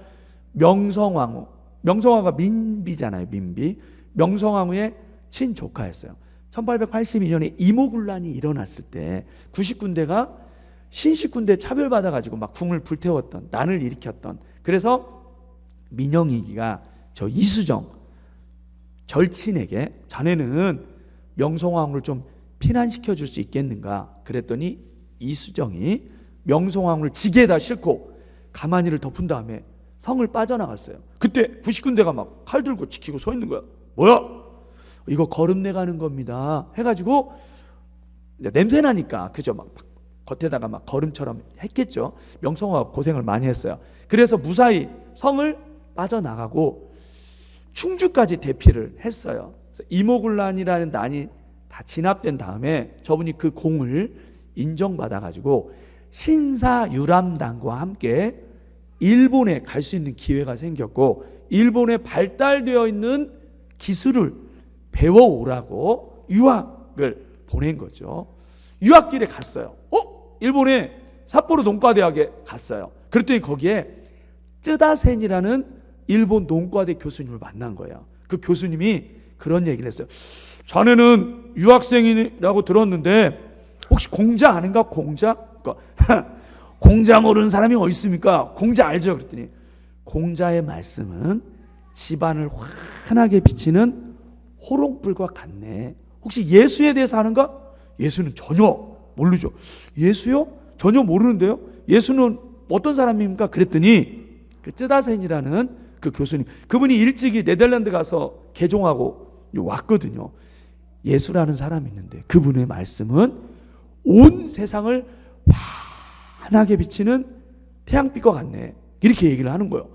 명성황후가 민비잖아요. 민비. 명성황후의 친조카였어요. 1882년에 이모군란이 일어났을 때 90군대가 신식군대 차별받아가지고 막 궁을 불태웠던, 난을 일으켰던, 그래서 민영익이가 저 이수정 절친에게 자네는 명성황후를 좀 피난시켜 줄 수 있겠는가 그랬더니 이수정이 명성황후를 지게에다 싣고 가만히를 덮은 다음에 성을 빠져나갔어요. 그때 90군대가 막 칼 들고 지키고 서 있는 거야. 뭐야? 이거 거름내 가는 겁니다 해가지고 냄새 나니까 그죠? 막 겉에다가 막 거름처럼 했겠죠. 명성황후가 고생을 많이 했어요. 그래서 무사히 성을 빠져나가고 충주까지 대피를 했어요. 이모군란이라는 난이 다 진압된 다음에 저분이 그 공을 인정받아가지고 신사유람단과 함께 일본에 갈 수 있는 기회가 생겼고 일본에 발달되어 있는 기술을 배워오라고 유학을 보낸 거죠. 유학길에 갔어요. 일본의 삿포로 농과대학에 갔어요. 그랬더니 거기에 쯔다센이라는 일본 농과대 교수님을 만난 거예요. 그 교수님이 그런 얘기를 했어요. 자네는 유학생이라고 들었는데 혹시 공자 아는가? 공자? 공자 모르는 사람이 어디 있습니까? 공자 알죠? 그랬더니 공자의 말씀은 집안을 환하게 비치는 호롱불과 같네. 혹시 예수에 대해서 아는가? 예수는 전혀 모르죠. 예수요? 전혀 모르는데요? 예수는 어떤 사람입니까? 그랬더니 그 쯔다센이라는 그 교수님, 그분이 일찍이 네덜란드 가서 개종하고 왔거든요. 예수라는 사람이 있는데 그분의 말씀은 온 세상을 환하게 비치는 태양빛과 같네. 이렇게 얘기를 하는 거예요.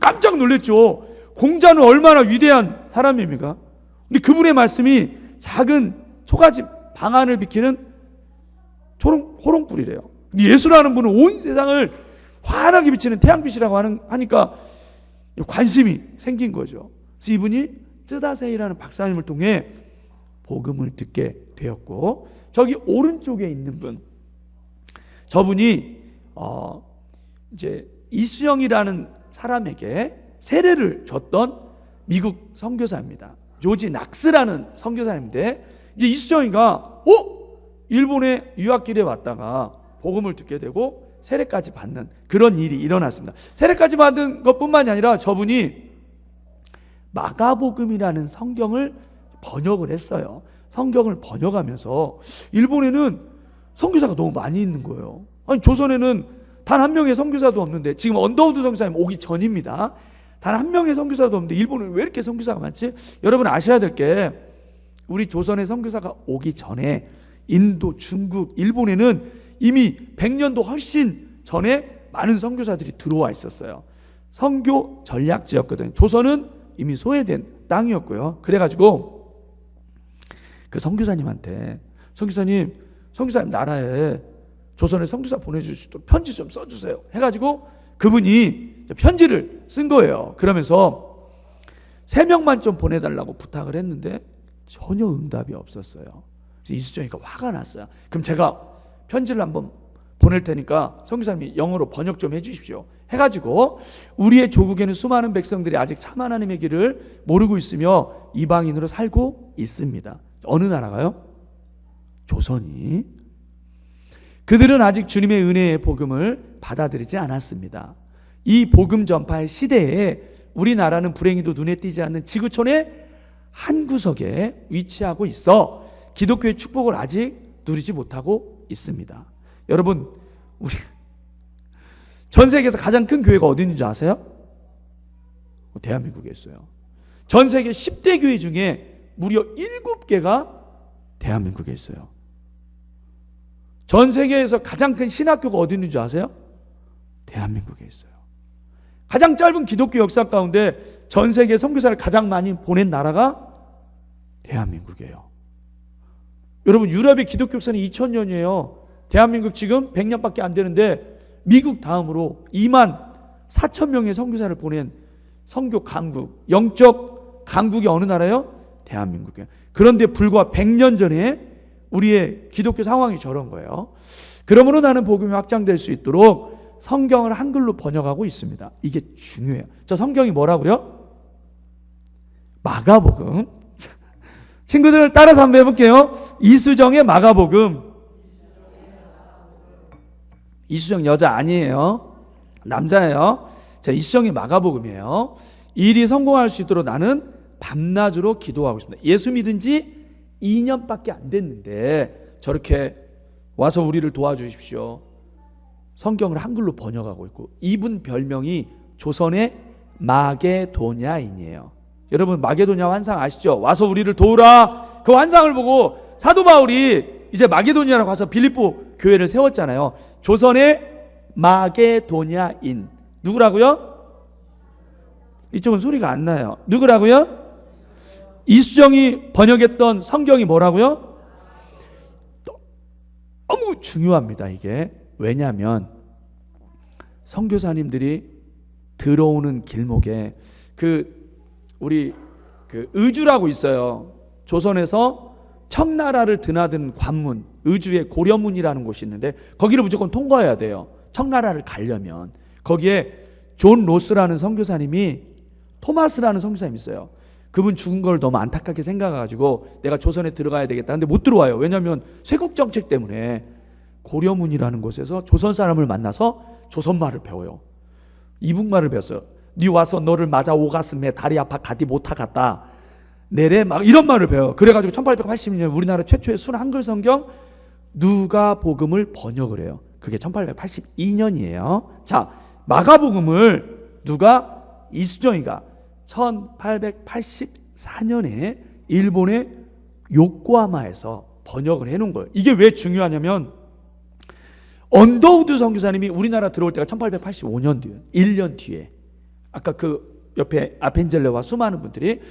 깜짝 놀랐죠. 공자는 얼마나 위대한 사람입니까? 근데 그분의 말씀이 작은 초가집 방안을 비키는 호롱불이래요. 근데 예수라는 분은 온 세상을 환하게 비치는 태양빛이라고 하니까 관심이 생긴 거죠. 그래서 이분이 쯔다세이라는 박사님을 통해 복음을 듣게 되었고, 저기 오른쪽에 있는 분, 저분이 이제 이수영이라는 사람에게 세례를 줬던 미국 선교사입니다. 조지 낙스라는 선교사인데, 이제 이수정이가 일본에 유학길에 왔다가 복음을 듣게 되고 세례까지 받는 그런 일이 일어났습니다. 세례까지 받은 것뿐만이 아니라 저분이 마가복음이라는 성경을 번역을 했어요. 성경을 번역하면서 일본에는 선교사가 너무 많이 있는 거예요. 아니 조선에는 단 한 명의 선교사도 없는데, 지금 언더우드 선교사님 오기 전입니다. 단 한 명의 선교사도 없는데 일본은 왜 이렇게 선교사가 많지? 여러분 아셔야 될 게, 우리 조선의 선교사가 오기 전에 인도, 중국, 일본에는 이미 100년도 훨씬 전에 많은 선교사들이 들어와 있었어요. 선교 전략지였거든요. 조선은 이미 소외된 땅이었고요. 그래가지고 그 선교사님한테, 선교사님 나라에 조선에 선교사 보내줄 수 있도록 편지 좀 써주세요 해가지고 그분이 편지를 쓴 거예요. 그러면서 3명만 좀 보내달라고 부탁을 했는데 전혀 응답이 없었어요. 그래서 이수정이가 화가 났어요. 그럼 제가 편지를 한번 보낼 테니까 선교사님이 영어로 번역 좀 해주십시오 해가지고, 우리의 조국에는 수많은 백성들이 아직 참 하나님의 길을 모르고 있으며 이방인으로 살고 있습니다. 어느 나라가요? 조선이. 그들은 아직 주님의 은혜의 복음을 받아들이지 않았습니다. 이 복음 전파의 시대에 우리나라는 불행히도 눈에 띄지 않는 지구촌의 한 구석에 위치하고 있어 기독교의 축복을 아직 누리지 못하고 있습니다. 여러분, 우리 전 세계에서 가장 큰 교회가 어디 있는지 아세요? 대한민국에 있어요. 전 세계 10대 교회 중에 무려 7개가 대한민국에 있어요. 전 세계에서 가장 큰 신학교가 어디 있는지 아세요? 대한민국에 있어요. 가장 짧은 기독교 역사 가운데 전 세계 선교사를 가장 많이 보낸 나라가 대한민국이에요. 여러분, 유럽의 기독교 역사는 2000년이에요. 대한민국 지금 100년밖에 안 되는데 미국 다음으로 2만 4천 명의 선교사를 보낸 선교 강국, 영적 강국이 어느 나라예요? 대한민국이에요. 그런데 불과 100년 전에 우리의 기독교 상황이 저런 거예요. 그러므로 나는 복음이 확장될 수 있도록 성경을 한글로 번역하고 있습니다. 이게 중요해요. 저 성경이 뭐라고요? 마가복음. 친구들을 따라서 한번 해볼게요. 이수정의 마가복음. 이수정 여자 아니에요. 남자예요. 자, 이수정의 마가복음이에요. 이 일이 성공할 수 있도록 나는 밤낮으로 기도하고 있습니다. 예수 믿은 지 2년밖에 안 됐는데 저렇게 와서 우리를 도와주십시오. 성경을 한글로 번역하고 있고, 이분 별명이 조선의 마게도냐인이에요. 여러분, 마게도냐 환상 아시죠? 와서 우리를 도우라. 그 환상을 보고 사도 바울이 이제 마게도냐로 가서 빌립보 교회를 세웠잖아요. 조선의 마게도냐인. 누구라고요? 이쪽은 소리가 안 나요. 누구라고요? 이수정이 번역했던 성경이 뭐라고요? 너무 중요합니다, 이게. 왜냐하면 선교사님들이 들어오는 길목에 우리 의주라고 있어요. 조선에서 청나라를 드나든 관문, 의주의 고려문이라는 곳이 있는데 거기를 무조건 통과해야 돼요. 청나라를 가려면. 거기에 존 로스라는 선교사님이, 토마스라는 선교사님이 있어요. 그분 죽은 걸 너무 안타깝게 생각해가지고 내가 조선에 들어가야 되겠다. 근데 못 들어와요. 왜냐하면 쇄국 정책 때문에. 고려문이라는 곳에서 조선 사람을 만나서 조선말을 배워요. 이북말을 배웠어요. 니 와서 너를 맞아 오갔음에 다리 아파 가디 못하갔다. 내래 막 이런 말을 배워요. 그래가지고 1880년 우리나라 최초의 순 한글 성경 누가복음을 번역을 해요. 그게 1882년이에요. 자, 마가복음을 이수정이가 1884년에 일본의 요코하마에서 번역을 해놓은 거예요. 이게 왜 중요하냐면 언더우드 선교사님이 우리나라 들어올 때가 1885년 뒤에, 1년 뒤에, 아까 그 옆에 아펜젤레와 수많은 분들이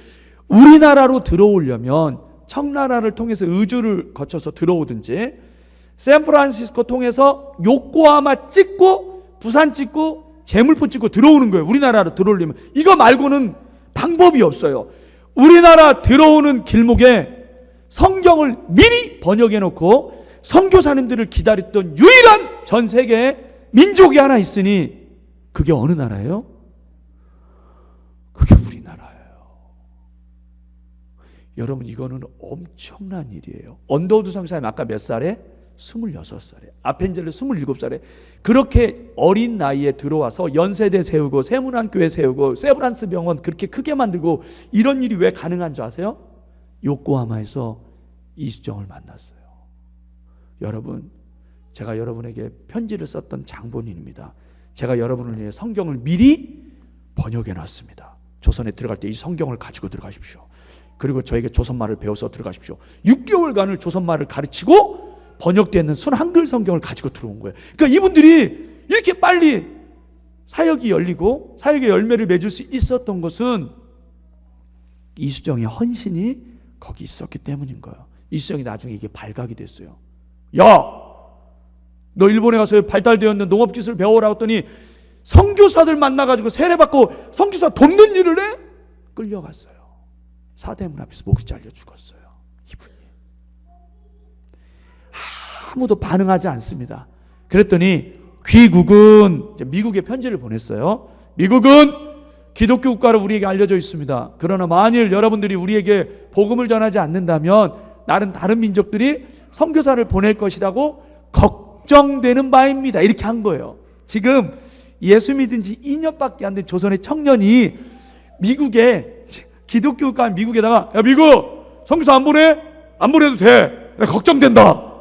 우리나라로 들어오려면 청나라를 통해서 의주를 거쳐서 들어오든지 샌프란시스코 통해서 요코하마 찍고 부산 찍고 제물포 찍고 들어오는 거예요. 우리나라로 들어오려면. 이거 말고는 방법이 없어요. 우리나라 들어오는 길목에 성경을 미리 번역해 놓고 선교사님들을 기다렸던 유일한 전 세계의 민족이 하나 있으니 그게 어느 나라예요? 그게 우리나라예요. 여러분, 이거는 엄청난 일이에요. 언더우드 선교사님 아까 몇 살에? 26살에, 아펜젤레 27살에 그렇게 어린 나이에 들어와서 연세대 세우고 세문안교회 세우고 세브란스 병원 그렇게 크게 만들고, 이런 일이 왜 가능한 줄 아세요? 요코하마에서 이수정을 만났어요. 여러분, 제가 여러분에게 편지를 썼던 장본인입니다. 제가 여러분을 위해 성경을 미리 번역해 놨습니다. 조선에 들어갈 때 이 성경을 가지고 들어가십시오. 그리고 저에게 조선말을 배워서 들어가십시오. 6개월간을 조선말을 가르치고 번역되어 있는 순 한글 성경을 가지고 들어온 거예요. 그러니까 이분들이 이렇게 빨리 사역이 열리고 사역의 열매를 맺을 수 있었던 것은 이수정의 헌신이 거기 있었기 때문인 거예요. 이수정이 나중에 이게 발각이 됐어요. 야! 너 일본에 가서 발달되어 있는 농업기술을 배워라 했더니 선교사들 만나가지고 세례받고 선교사 돕는 일을 해? 끌려갔어요. 사대문 앞에서 목이 잘려 죽었어요. 이분이. 아무도 반응하지 않습니다. 그랬더니 귀국은 미국에 편지를 보냈어요. 미국은 기독교 국가로 우리에게 알려져 있습니다. 그러나 만일 여러분들이 우리에게 복음을 전하지 않는다면 다른 민족들이 선교사를 보낼 것이라고 걱정되는 바입니다. 이렇게 한 거예요. 지금 예수 믿은 지 2년밖에 안 된 조선의 청년이 미국에 기독교 국가 미국에다가 야 미국 선교사 안 보내? 안 보내도 돼. 나 걱정된다.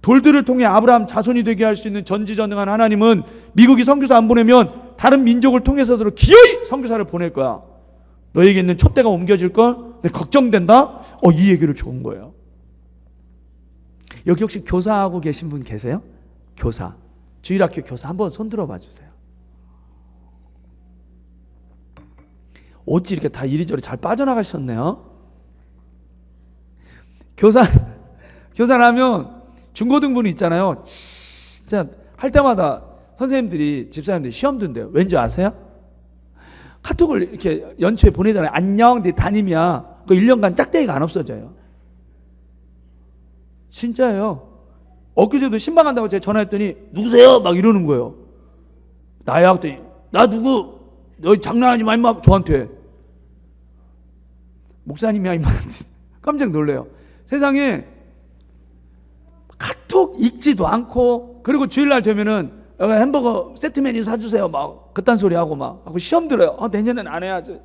돌들을 통해 아브라함 자손이 되게 할 수 있는 전지전능한 하나님은 미국이 선교사 안 보내면 다른 민족을 통해서도 기어이 선교사를 보낼 거야. 너에게 있는 촛대가 옮겨질걸? 내가 걱정된다? 이 얘기를 좋은 거예요. 여기 혹시 교사하고 계신 분 계세요? 교사. 주일학교 교사 한번 손 들어봐 주세요. 어찌 이렇게 다 이리저리 잘 빠져나가셨네요. 교사라면 중고등부는 있잖아요. 진짜 할 때마다 선생님들이 집사님들이 시험 든대요. 왠지 아세요? 카톡을 이렇게 연초에 보내잖아요. 안녕 네 담임이야. 그 1년간 짝대기가 안 없어져요. 진짜예요. 엊그제도 신방 간다고 제가 전화했더니 누구세요? 막 이러는 거예요. 나야 했더니 나 누구? 너 장난하지 마 임마. 저한테 목사님이야 임마. 깜짝 놀래요. 세상에 카톡 읽지도 않고 그리고 주일날 되면은 햄버거 세트 메뉴 사주세요 막 그딴 소리 하고 막 하고 시험 들어요. 내년엔 안 해야지.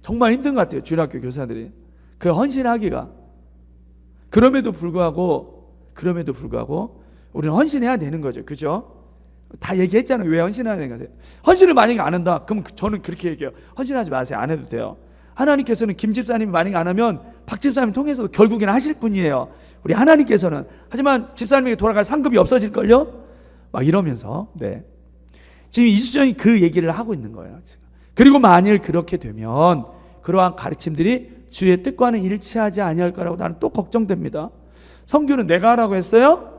정말 힘든 것 같아요. 주일학교 교사들이 그 헌신하기가. 그럼에도 불구하고 우리는 헌신해야 되는 거죠. 그죠? 다 얘기했잖아요. 왜 헌신해야 되는가. 헌신을 만약에 안 한다 그럼 저는 그렇게 얘기해요. 헌신하지 마세요. 안 해도 돼요. 하나님께서는 김 집사님이 만약에 안 하면 박 집사님 통해서 결국에는 하실 분이에요. 우리 하나님께서는. 하지만 집사님에게 돌아갈 상급이 없어질걸요? 막 이러면서. 네. 지금 이수정이 그 얘기를 하고 있는 거예요. 지금. 그리고 만일 그렇게 되면 그러한 가르침들이 주의 뜻과는 일치하지 아니할 거라고 나는 또 걱정됩니다. 선교는 내가 하라고 했어요?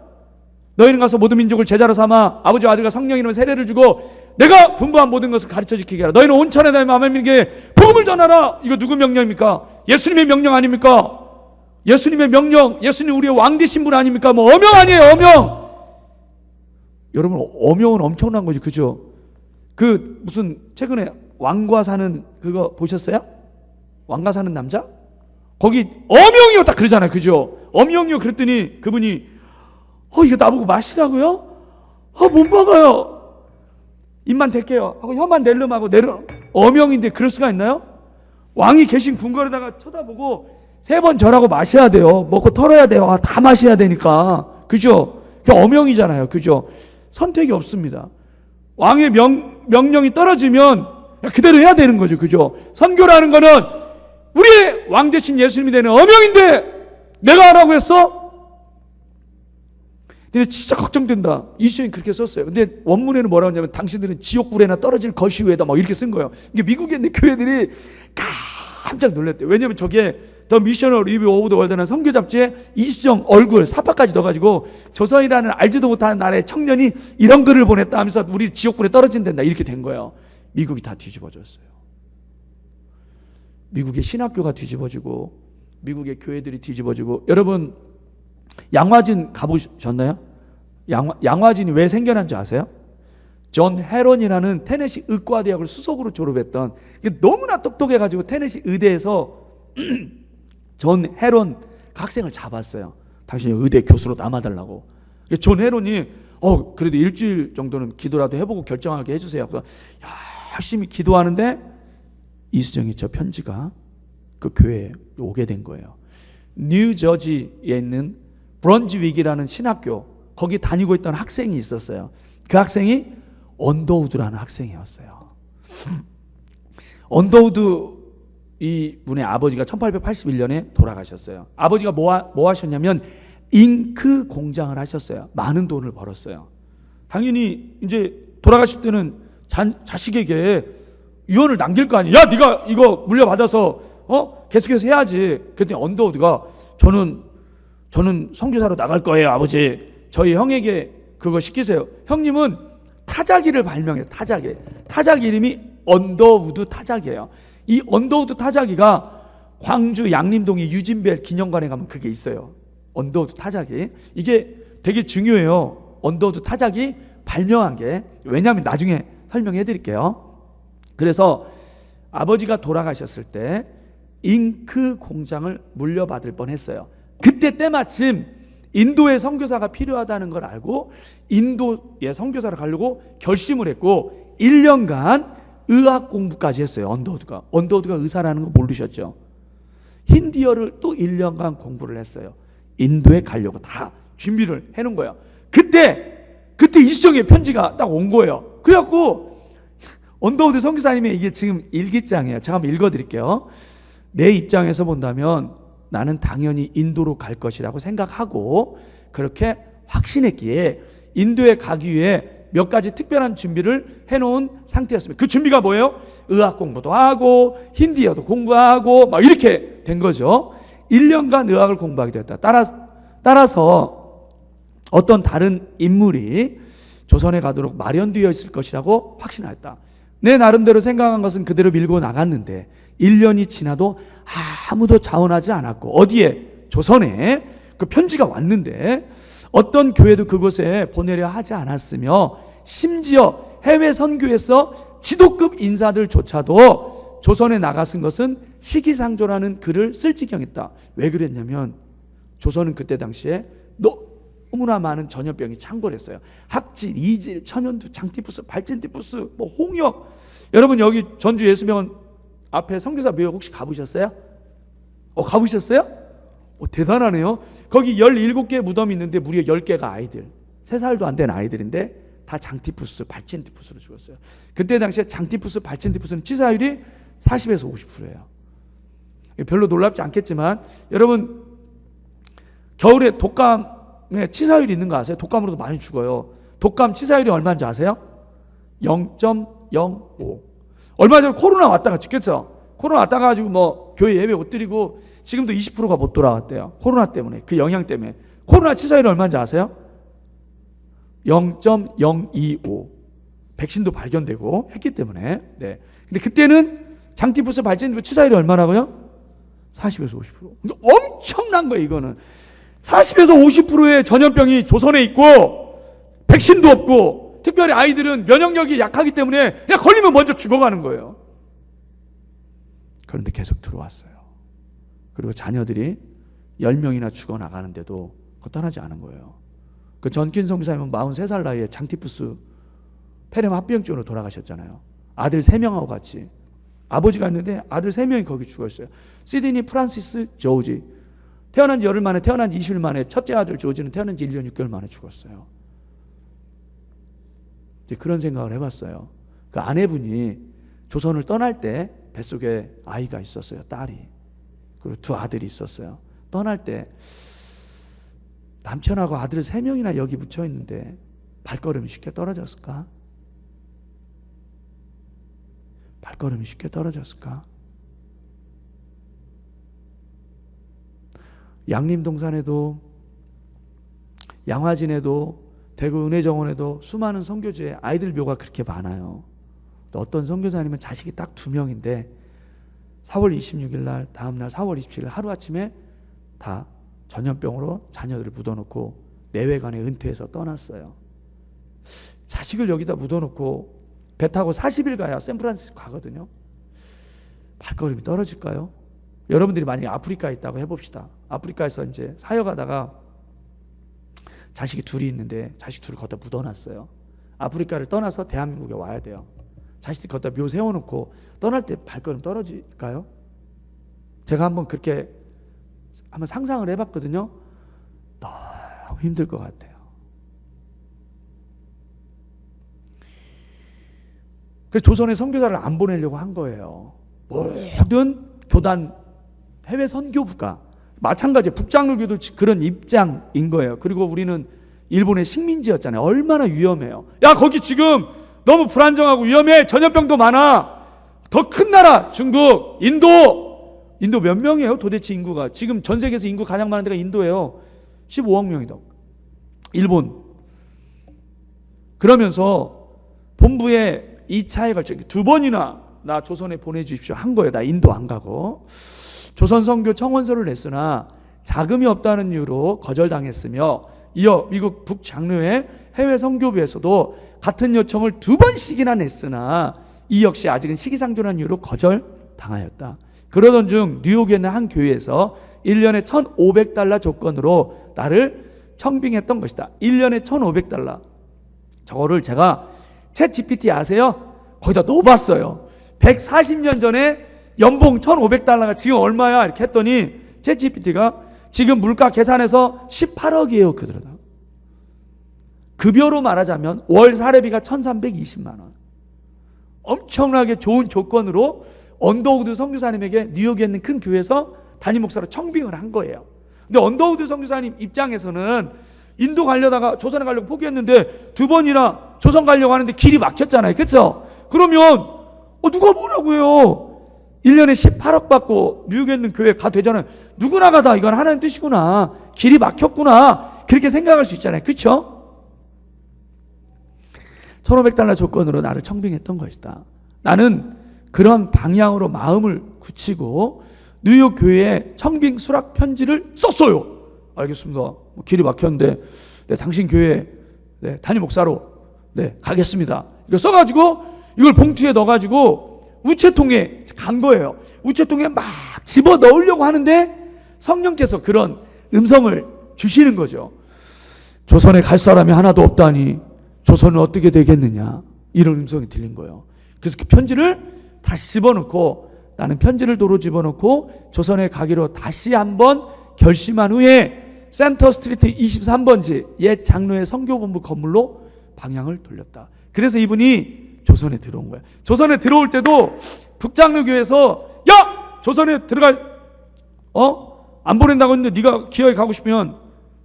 너희는 가서 모든 민족을 제자로 삼아 아버지와 아들과 성령 이름의 세례를 주고 내가 분부한 모든 것을 가르쳐 지키게 하라. 너희는 온 천에 다니며 만민에게 복음을 전하라. 이거 누구 명령입니까? 예수님의 명령 아닙니까? 예수님의 명령, 예수님 우리의 왕 되신 분 아닙니까? 뭐 어명 아니에요, 어명. 여러분 어명은 엄청난 거지, 그죠? 그 무슨 최근에 왕과 사는 그거 보셨어요? 왕과 사는 남자? 거기 어명이요 딱 그러잖아요, 그죠? 어명이요 그랬더니 그분이 이거 나보고 마시라고요? 못 먹어요. 입만 댈게요 하고 혀만 낼름하고 어명인데 그럴 수가 있나요? 왕이 계신 궁궐에다가 쳐다보고 3번 절하고 마셔야 돼요. 먹고 털어야 돼요. 다 마셔야 되니까. 그죠? 그게 어명이잖아요. 그죠? 선택이 없습니다. 왕의 명령이 떨어지면 그대로 해야 되는 거죠. 그죠? 선교라는 거는 우리의 왕 대신 예수님이 되는 어명인데 내가 하라고 했어? 근데 진짜 걱정된다. 이수정이 그렇게 썼어요. 근데 원문에는 뭐라고 하냐면 당신들은 지옥불에나 떨어질 것이외다 막 이렇게 쓴 거예요. 이게 미국에 있는 교회들이 깜짝 놀랐대요. 왜냐면 저게 더 미셔널 리뷰 오브 더 월드라는 선교 잡지에 이수정 얼굴 사파까지 넣어가지고 조선이라는 알지도 못하는 나라의 청년이 이런 글을 보냈다 하면서 우리 지옥불에 떨어진단다 이렇게 된 거예요. 미국이 다 뒤집어졌어요. 미국의 신학교가 뒤집어지고 미국의 교회들이 뒤집어지고. 여러분 양화진 가보셨나요? 양화진이 왜 생겨난 줄 아세요? 존 헤론이라는 테네시 의과대학을 수석으로 졸업했던, 너무나 똑똑해가지고 테네시 의대에서 존 헤론 학생을 잡았어요. 당신이 의대 교수로 남아달라고. 존 헤론이 그래도 일주일 정도는 기도라도 해보고 결정하게 해주세요. 열심히 기도하는데 이수정이 저 편지가 그 교회에 오게 된 거예요. 뉴저지에 있는 브런즈윅이라는 신학교, 거기 다니고 있던 학생이 있었어요. 그 학생이 언더우드라는 학생이었어요. 언더우드 이 분의 아버지가 1881년에 돌아가셨어요. 아버지가 뭐 하셨냐면 잉크 공장을 하셨어요. 많은 돈을 벌었어요. 당연히 이제 돌아가실 때는 자식에게 유언을 남길 거 아니에요. 야, 네가 이거 물려받아서 계속해서 해야지. 그랬더니 언더우드가 저는 선교사로 나갈 거예요, 아버지. 저희 형에게 그거 시키세요. 형님은 타자기를 발명해요. 타자기 이름이 언더우드 타자기예요. 이 언더우드 타자기가 광주 양림동의 유진벨 기념관에 가면 그게 있어요. 언더우드 타자기. 이게 되게 중요해요. 언더우드 타자기 발명한 게. 왜냐하면 나중에 설명해 드릴게요. 그래서 아버지가 돌아가셨을 때 잉크 공장을 물려받을 뻔했어요. 그때 때마침 인도의 선교사가 필요하다는 걸 알고 인도의 선교사를 가려고 결심을 했고 1년간 의학 공부까지 했어요. 언더우드가 의사라는 거 모르셨죠? 힌디어를 또 1년간 공부를 했어요. 인도에 가려고 다 준비를 해놓은 거예요. 그때 이수정의 편지가 딱 온 거예요. 그래갖고 언더우드 선교사님의 이게 지금 일기장이에요. 제가 한번 읽어드릴게요. 내 입장에서 본다면 나는 당연히 인도로 갈 것이라고 생각하고 그렇게 확신했기에 인도에 가기 위해 몇 가지 특별한 준비를 해놓은 상태였습니다. 그 준비가 뭐예요? 의학 공부도 하고 힌디어도 공부하고 막 이렇게 된 거죠. 1년간 의학을 공부하게 되었다. 따라서 어떤 다른 인물이 조선에 가도록 마련되어 있을 것이라고 확신하였다. 내 나름대로 생각한 것은 그대로 밀고 나갔는데 1년이 지나도 아무도 자원하지 않았고 어디에? 조선에 그 편지가 왔는데 어떤 교회도 그곳에 보내려 하지 않았으며 심지어 해외 선교에서 지도급 인사들조차도 조선에 나갔은 것은 시기상조라는 글을 쓸 지경했다. 왜 그랬냐면 조선은 그때 당시에 너무나 많은 전염병이 창궐했어요. 학질, 이질, 천연두, 장티푸스, 발진티푸스, 홍역. 여러분 여기 전주 예수병원 앞에 선교사 묘역 혹시 가보셨어요? 가보셨어요? 대단하네요. 거기 17개 무덤이 있는데 무려 10개가 아이들, 3살도 안 된 아이들인데 다 장티푸스, 발진티푸스로 죽었어요. 그때 당시에 장티푸스, 발진티푸스는 치사율이 40에서 50%예요. 별로 놀랍지 않겠지만 여러분 겨울에 독감에 치사율이 있는 거 아세요? 독감으로도 많이 죽어요. 독감 치사율이 얼마인지 아세요? 0.05. 얼마 전에 코로나 왔다가 죽겠죠. 코로나 왔다가 가지고 교회 예배 못 드리고 지금도 20%가 못 돌아왔대요. 코로나 때문에, 그 영향 때문에. 코로나 치사율이 얼마인지 아세요? 0.025. 백신도 발견되고 했기 때문에. 네. 근데 그때는 장티푸스, 발진티푸스 치사율이 얼마라고요? 40에서 50%. 그러니까 엄청난 거예요, 이거는. 40에서 50%의 전염병이 조선에 있고 백신도 없고 특별히 아이들은 면역력이 약하기 때문에 그냥 걸리면 먼저 죽어가는 거예요. 그런데 계속 들어왔어요. 그리고 자녀들이 10명이나 죽어나가는데도 떠나지 않은 거예요. 그 전킨 선교사님은 43살 나이에 장티푸스 폐렴 합병증으로 돌아가셨잖아요. 아들 3명하고 같이. 아버지가 있는데 아들 3명이 거기 죽었어요. 시드니 프란시스 조지. 태어난 지 열흘 만에, 태어난 지 20일 만에 첫째 아들 조지는 태어난 지 1년 6개월 만에 죽었어요. 이제 그런 생각을 해봤어요. 그 아내분이 조선을 떠날 때 뱃속에 아이가 있었어요. 딸이. 그리고 2 아들이 있었어요. 떠날 때 남편하고 아들 3명이나 여기 묻혀 있는데 발걸음이 쉽게 떨어졌을까? 발걸음이 쉽게 떨어졌을까? 양림동산에도 양화진에도 대구 은혜정원에도 수많은 선교지에 아이들 묘가 그렇게 많아요. 어떤 선교사님은 자식이 딱 2명인데 4월 26일 날 다음 날 4월 27일 하루아침에 다 전염병으로 자녀들을 묻어놓고 내외관에 은퇴해서 떠났어요. 자식을 여기다 묻어놓고 배 타고 40일 가야 샌프란시스코 가거든요. 발걸음이 떨어질까요? 여러분들이 만약에 아프리카에 있다고 해봅시다. 아프리카에서 이제 사역하다가 자식이 2이 있는데 자식 2을 거기다 묻어놨어요. 아프리카를 떠나서 대한민국에 와야 돼요. 자식들 거기다 묘 세워놓고 떠날 때 발걸음 떨어질까요? 제가 한번 그렇게 한번 상상을 해봤거든요. 너무 힘들 것 같아요. 그래서 조선에 선교사를 안 보내려고 한 거예요. 모든 교단 해외 선교부가 마찬가지예요. 북장로교도 그런 입장인 거예요. 그리고 우리는 일본의 식민지였잖아요. 얼마나 위험해요. 야, 거기 지금 너무 불안정하고 위험해. 전염병도 많아. 더 큰 나라 중국, 인도 몇 명이에요? 도대체 인구가. 지금 전 세계에서 인구 가장 많은 데가 인도예요. 15억 명이다. 일본. 그러면서 본부에 2차에 걸쳐 2번이나 나 조선에 보내주십시오 한 거예요. 나 인도 안 가고. 조선 선교 청원서를 냈으나 자금이 없다는 이유로 거절당했으며, 이어 미국 북장로회 해외 선교부에서도 같은 요청을 2번씩이나 냈으나 이 역시 아직은 시기상조라는 이유로 거절당하였다. 그러던 중 뉴욕에 있는 한 교회에서 1년에 $1,500 조건으로 나를 청빙했던 것이다. 1년에 $1,500. 저거를 제가 챗 GPT 아세요? 거기다 넣어봤어요. 140년 전에 연봉 $1,500가 지금 얼마야? 이렇게 했더니 챗 GPT가 지금 물가 계산해서 18억이에요. 그들은. 급여로 말하자면 월 사례비가 1,320만 원. 엄청나게 좋은 조건으로 언더우드 선교사님에게 뉴욕에 있는 큰 교회에서 담임 목사로 청빙을 한 거예요. 근데 언더우드 선교사님 입장에서는 인도 가려다가 조선에 가려고 포기했는데 2번이나 조선 가려고 하는데 길이 막혔잖아요. 그렇죠? 그러면 누가 뭐라고요? 1년에 18억 받고 뉴욕에 있는 교회 가 되잖아요. 누구나 가다 이건 하나님 뜻이구나. 길이 막혔구나. 그렇게 생각할 수 있잖아요. 그렇죠? $1,500 조건으로 나를 청빙했던 것이다. 나는 그런 방향으로 마음을 굳히고 뉴욕 교회에 청빙 수락 편지를 썼어요. 알겠습니다. 길이 막혔는데 당신 교회 담임 목사로 가겠습니다. 이거 써가지고 이걸 봉투에 넣어가지고 우체통에 간 거예요. 우체통에 막 집어 넣으려고 하는데 성령께서 그런 음성을 주시는 거죠. 조선에 갈 사람이 하나도 없다니 조선은 어떻게 되겠느냐, 이런 음성이 들린 거예요. 그래서 그 편지를 다시 집어넣고, 나는 편지를 도로 집어넣고 조선에 가기로 다시 한번 결심한 후에 센터 스트리트 23번지 옛 장로의 선교본부 건물로 방향을 돌렸다. 그래서 이분이 조선에 들어온 거예요. 조선에 들어올 때도 북장로교에서 야! 조선에 들어갈 안 보낸다고 했는데 네가 기어에 가고 싶으면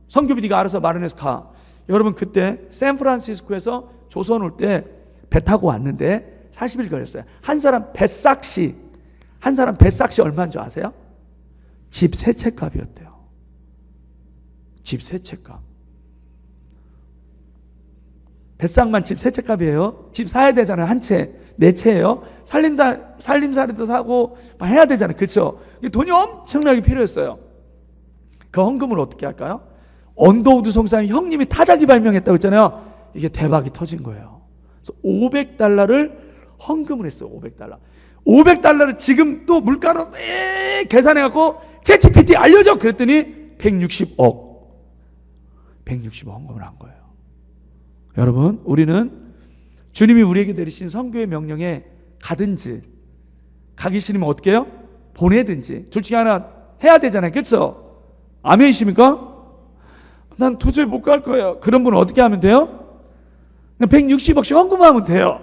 선교비 네가 알아서 마련해서 가. 여러분, 그때 샌프란시스코에서 조선 올 때 배 타고 왔는데 40일 걸렸어요. 한 사람 뱃삭시 얼마인 줄 아세요? 집 3채 값이었대요. 집 3채 값. 뱃삭만 집 3채 값이에요. 집 사야 되잖아요. 한 채, 4채예요. 살림살이도 사고 막 해야 되잖아요. 그렇죠? 돈이 엄청나게 필요했어요. 그 헌금을 어떻게 할까요? 언더우드 선교사님 형님이 타자기 발명했다고 했잖아요. 이게 대박이 터진 거예요. 그래서 $500를 헌금을 했어요. $500를 지금 또 물가로 계산해갖고 챗GPT 알려줘 그랬더니 160억 헌금을 한 거예요. 여러분, 우리는 주님이 우리에게 내리신 선교의 명령에 가든지, 가기 싫으면 어떻게 해요? 보내든지, 둘 중에 하나 해야 되잖아요. 그렇죠? 아멘이십니까? 난 도저히 못 갈 거예요. 그런 분은 어떻게 하면 돼요? 160억씩 헌금하면 돼요.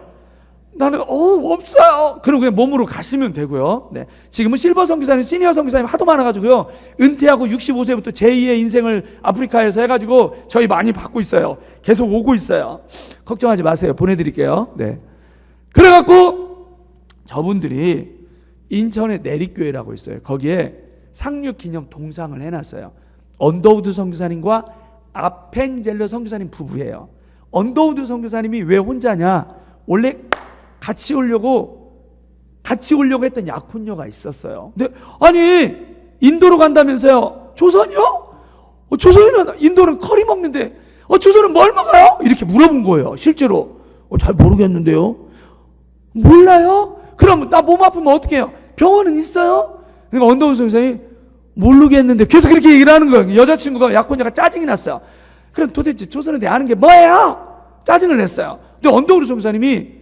나는 없어요. 그럼 그냥 몸으로 가시면 되고요. 지금은 실버 선교사님, 시니어 선교사님 하도 많아가지고요. 은퇴하고 65세부터 제2의 인생을 아프리카에서 해가지고 저희 많이 받고 있어요. 계속 오고 있어요. 걱정하지 마세요. 보내드릴게요. 그래갖고 저분들이 인천에 내립교회라고 있어요. 거기에 상륙기념 동상을 해놨어요. 언더우드 선교사님과 아펜젤러 선교사님 부부예요. 언더우드 선교사님이 왜 혼자냐? 원래 같이 오려고 했던 약혼녀가 있었어요. 근데 아니 인도로 간다면서요? 조선이요? 조선은 인도는 커리 먹는데 조선은 뭘 먹어요? 이렇게 물어본 거예요. 실제로 잘 모르겠는데요. 몰라요? 그럼 나 몸 아프면 어떻게 해요? 병원은 있어요? 그러니까 언더우드 선교사님이 모르겠는데 계속 그렇게 얘기를 하는 거예요. 여자친구가 약혼녀가 짜증이 났어요. 그럼 도대체 조선에 대해 아는 게 뭐예요? 짜증을 냈어요. 근데 언더우드 선교사님이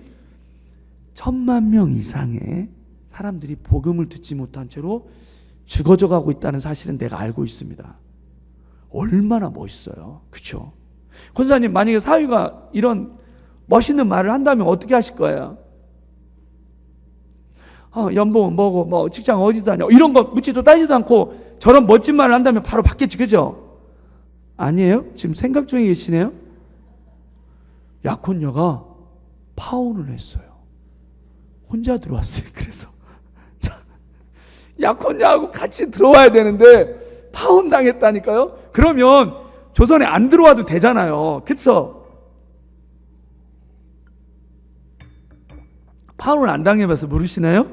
1,000만 명 이상의 사람들이 복음을 듣지 못한 채로 죽어져 가고 있다는 사실은 내가 알고 있습니다. 얼마나 멋있어요. 그렇죠? 권사님, 만약에 사위가 이런 멋있는 말을 한다면 어떻게 하실 거예요? 연봉은 뭐고, 뭐 직장 어디 다녀, 이런 거 묻지도 따지도 않고 저런 멋진 말을 한다면 바로 받겠지, 그죠? 아니에요? 지금 생각 중에 계시네요? 약혼녀가 파혼을 했어요. 혼자 들어왔어요. 그래서 약혼녀하고 같이 들어와야 되는데 파혼 당했다니까요. 그러면 조선에 안 들어와도 되잖아요. 그쵸? 파혼을 안 당해봐서 모르시나요?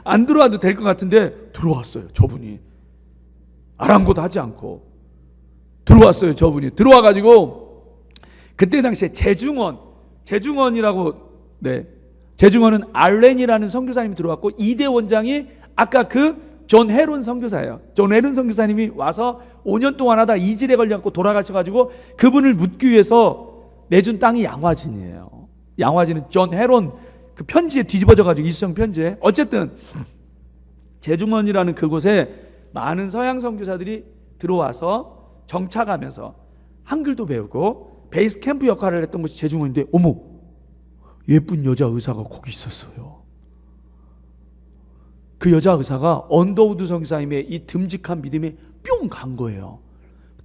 안 들어와도 될 것 같은데 들어왔어요. 저분이 아랑곳 하지 않고 들어왔어요. 저분이 들어와가지고 그때 당시에 재중원이라고, 네, 재중원은 알렌이라는 선교사님이 들어왔고 이대 원장이 아까 그 존 헤론 선교사예요. 존 헤론 선교사님이 와서 5년 동안 하다 이질에 걸려갖고 돌아가셔가지고 그분을 묻기 위해서 내준 땅이 양화진이에요. 양화진은 존 헤론 그 편지에 뒤집어져가지고 이수정 편지에. 어쨌든 재중원이라는 그곳에 많은 서양 선교사들이 들어와서 정착하면서 한글도 배우고 베이스 캠프 역할을 했던 곳이 재중원인데, 어머, 예쁜 여자 의사가 거기 있었어요. 그 여자 의사가 언더우드 선교사님의 이 듬직한 믿음에 뿅 간 거예요.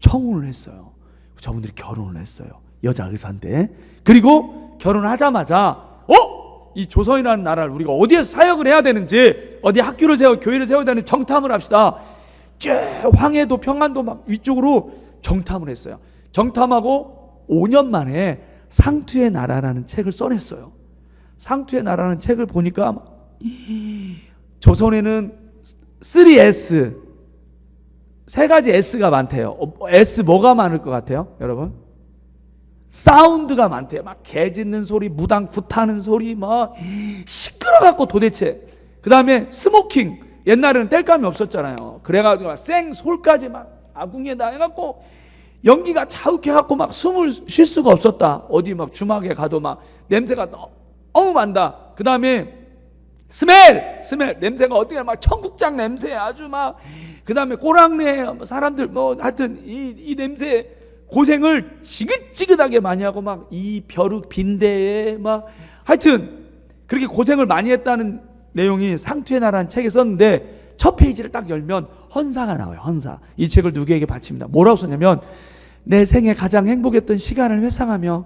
청혼을 했어요. 저분들이 결혼을 했어요. 여자 의사인데. 그리고 결혼하자마자 이 조선이라는 나라를 우리가 어디에서 사역을 해야 되는지, 어디 학교를 세워 교회를 세워야 되는 정탐을 합시다. 쭉 황해도 평안도 막 위쪽으로 정탐을 했어요. 정탐하고 5년 만에 상투의 나라라는 책을 써냈어요. 상투의 나라라는 책을 보니까 조선에는 3S, 세 가지 S가 많대요. S 뭐가 많을 것 같아요, 여러분? 사운드가 많대요. 막 개 짖는 소리, 무당 굿하는 소리, 막 시끄러갖고 도대체. 그 다음에 스모킹, 옛날에는 땔감이 없었잖아요. 그래가지고 생솔까지 막 아궁이에다 해갖고 연기가 자욱해갖고 막 숨을 쉴 수가 없었다. 어디 막 주막에 가도 막 냄새가 너무 많다. 그 다음에 스멜 냄새가 어떻게 막 청국장 냄새 아주 막. 그 다음에 꼬랑내 사람들 뭐 하여튼 이 냄새 고생을 지긋지긋하게 많이 하고 막 이 벼룩 빈대에 막 하여튼 그렇게 고생을 많이 했다는 내용이 상투의 나라는 책에 썼는데, 첫 페이지를 딱 열면 헌사가 나와요. 헌사. 이 책을 누구에게 바칩니다. 뭐라고 썼냐면, 내 생에 가장 행복했던 시간을 회상하며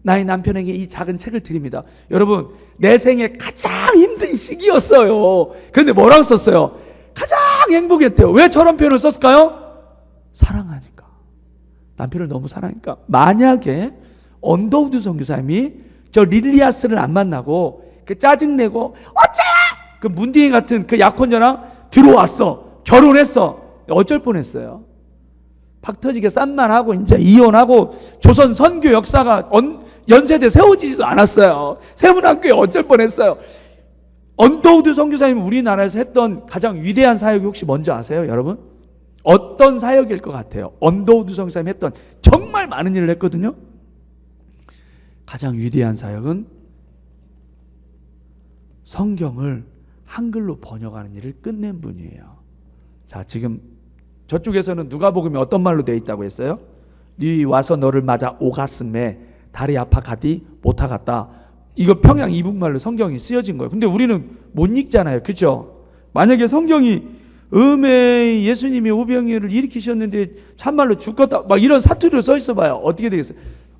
나의 남편에게 이 작은 책을 드립니다. 여러분, 내 생에 가장 힘든 시기였어요. 그런데 뭐라고 썼어요? 가장 행복했대요. 왜 저런 표현을 썼을까요? 사랑하니까. 남편을 너무 사랑하니까. 만약에 언더우드 선교사님이 저 릴리아스를 안 만나고 그 짜증내고 어째 그 문딩이 같은 그 약혼녀랑 들어왔어, 결혼했어, 어쩔 뻔했어요. 팍 터지게 싼말하고 이제 이혼하고 조선 선교 역사가 연세대 세워지지도 않았어요. 세문학교에 어쩔 뻔했어요. 언더우드 선교사님이 우리나라에서 했던 가장 위대한 사역이 혹시 뭔지 아세요, 여러분? 어떤 사역일 것 같아요? 언더우드 선교사님이 했던 정말 많은 일을 했거든요. 가장 위대한 사역은 성경을 한글로 번역하는 일을 끝낸 분이에요. 자, 지금 저쪽에서는 누가복음이 어떤 말로 되어 있다고 했어요? 네 와서 너를 맞아 오갔음에 다리 아파 가디 못하 갔다. 이거 평양 이북말로 성경이 쓰여진 거예요. 근데 우리는 못 읽잖아요. 그렇죠? 만약에 성경이 예수님이 오병이어를 일으키셨는데 참말로 죽었다 막 이런 사투리로 써 있어 봐요. 어떻게 되겠어요?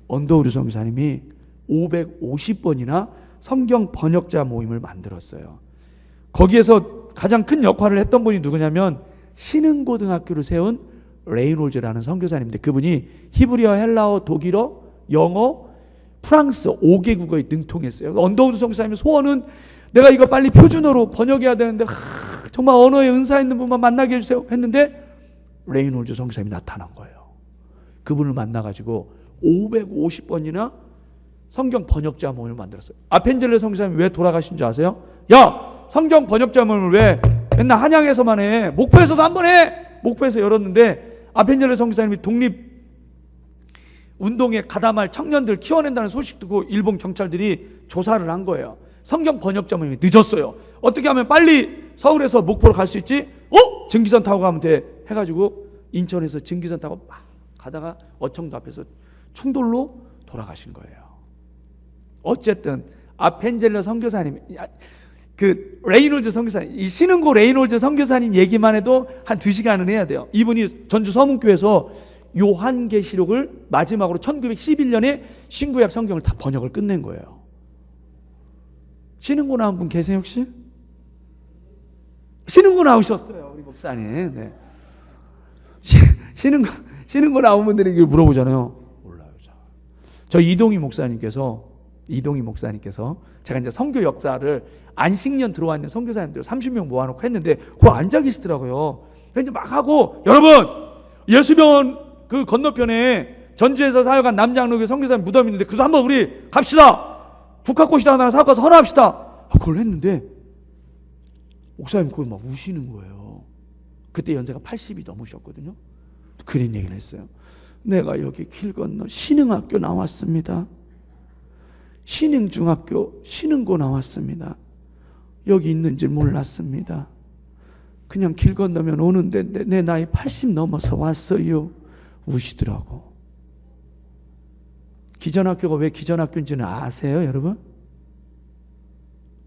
언더우드 선교사님이 550번이나 성경 번역자 모임을 만들었어요. 거기에서 가장 큰 역할을 했던 분이 누구냐면 신흥고등학교를 세운 레이놀즈라는 선교사님인데, 그분이 히브리어, 헬라어, 독일어, 영어, 프랑스 5개국어에 능통했어요. 언더우드 선교사님의 소원은 내가 이거 빨리 표준어로 번역해야 되는데 정말 언어에 은사 있는 분만 만나게 해주세요 했는데 레이놀즈 선교사님이 나타난 거예요. 그분을 만나가지고 550번이나 성경 번역자 모임을 만들었어요. 아펜젤레 선교사님이 왜 돌아가신 줄 아세요? 야, 성경 번역자 모임을 왜 맨날 한양에서만 해? 목포에서도 한번 해! 목포에서 열었는데 아펜젤레 선교사님이 독립 운동에 가담할 청년들 키워낸다는 소식 듣고 일본 경찰들이 조사를 한 거예요. 성경 번역 전문이 늦었어요. 어떻게 하면 빨리 서울에서 목포로 갈 수 있지? 증기선 타고 가면 돼 해가지고 인천에서 증기선 타고 막 가다가 어청도 앞에서 충돌로 돌아가신 거예요. 어쨌든 아펜젤러 선교사님, 그 레이놀즈 선교사님, 이 신흥고 레이놀즈 선교사님 얘기만 해도 한 2시간은 해야 돼요. 이분이 전주 서문교에서 요한계시록을 마지막으로 1911년에 신구약 성경을 다 번역을 끝낸 거예요. 신흥고 나온 분 계세요 혹시? 신흥고 나오셨어요 우리 목사님. 네. 신흥고 나온 분들이 이걸 물어보잖아요. 몰라요. 저 이동희 목사님께서 제가 이제 선교 역사를 안식년 들어와 있는 선교사님들 30명 모아놓고 했는데 그거 앉아 계시더라고요. 그래서 막 하고, 여러분 예수병원 그 건너편에 전주에서 사역한 남장로교 선교사님 무덤이 있는데 그래도 한번 우리 갑시다. 국화꽃이랑 하나 사고 가서 헌합시다. 그걸 했는데 목사님 그걸 막 우시는 거예요. 그때 연세가 80이 넘으셨거든요. 그런 얘기를 했어요. 내가 여기 길 건너 신흥학교 나왔습니다. 신흥중학교 신흥고 나왔습니다. 여기 있는지 몰랐습니다. 그냥 길 건너면 오는데 내 나이 80 넘어서 왔어요. 우시더라고. 기전학교가 왜 기전학교인지는 아세요 여러분?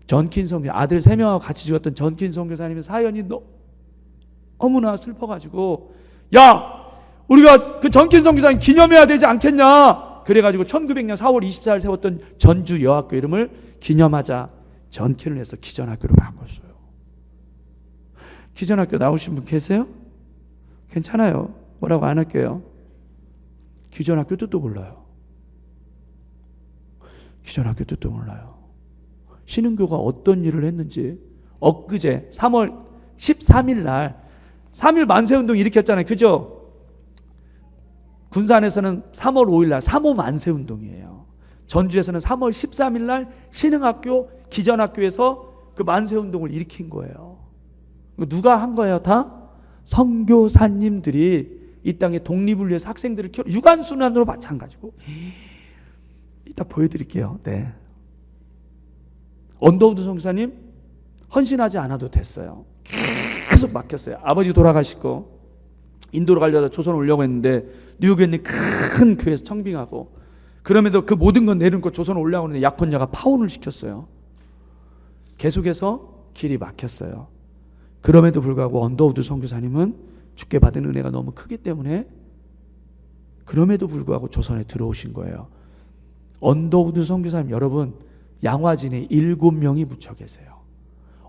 전킨 선교, 아들 3명하고 같이 죽었던 전킨 선교사님의 사연이 너무나 슬퍼가지고, 야 우리가 그 전킨 선교사님 기념해야 되지 않겠냐. 그래가지고 1900년 4월 24일 세웠던 전주 여학교 이름을 기념하자 전킨을 해서 기전학교로 바꿨어요. 기전학교 나오신 분 계세요? 괜찮아요. 뭐라고 안 할게요. 기전학교 뜻도 몰라요. 기전학교 뜻도 몰라요. 신흥교가 어떤 일을 했는지 엊그제 3월 13일 날 3.1 만세운동 일으켰잖아요. 그죠? 군산에서는 3월 5일 날 3.5 만세운동이에요. 전주에서는 3월 13일 날 신흥학교 기전학교에서 그 만세운동을 일으킨 거예요. 누가 한 거예요? 다 선교사님들이 이 땅에 독립을 위해서 학생들을 키워, 유관순환으로 마찬가지고. 이따 보여드릴게요. 네. 언더우드 선교사님 헌신하지 않아도 됐어요. 계속 막혔어요. 아버지 돌아가시고 인도로 가려다 조선 오려고 했는데 뉴욕에 있는 큰 교회에서 청빙하고, 그럼에도 그 모든 건 내려놓고 조선 오려고 하는데 약혼녀가 파혼을 시켰어요. 계속해서 길이 막혔어요. 그럼에도 불구하고 언더우드 선교사님은 주께 받은 은혜가 너무 크기 때문에 그럼에도 불구하고 조선에 들어오신 거예요. 언더우드 선교사님 여러분, 양화진에 7명이 묻혀 계세요.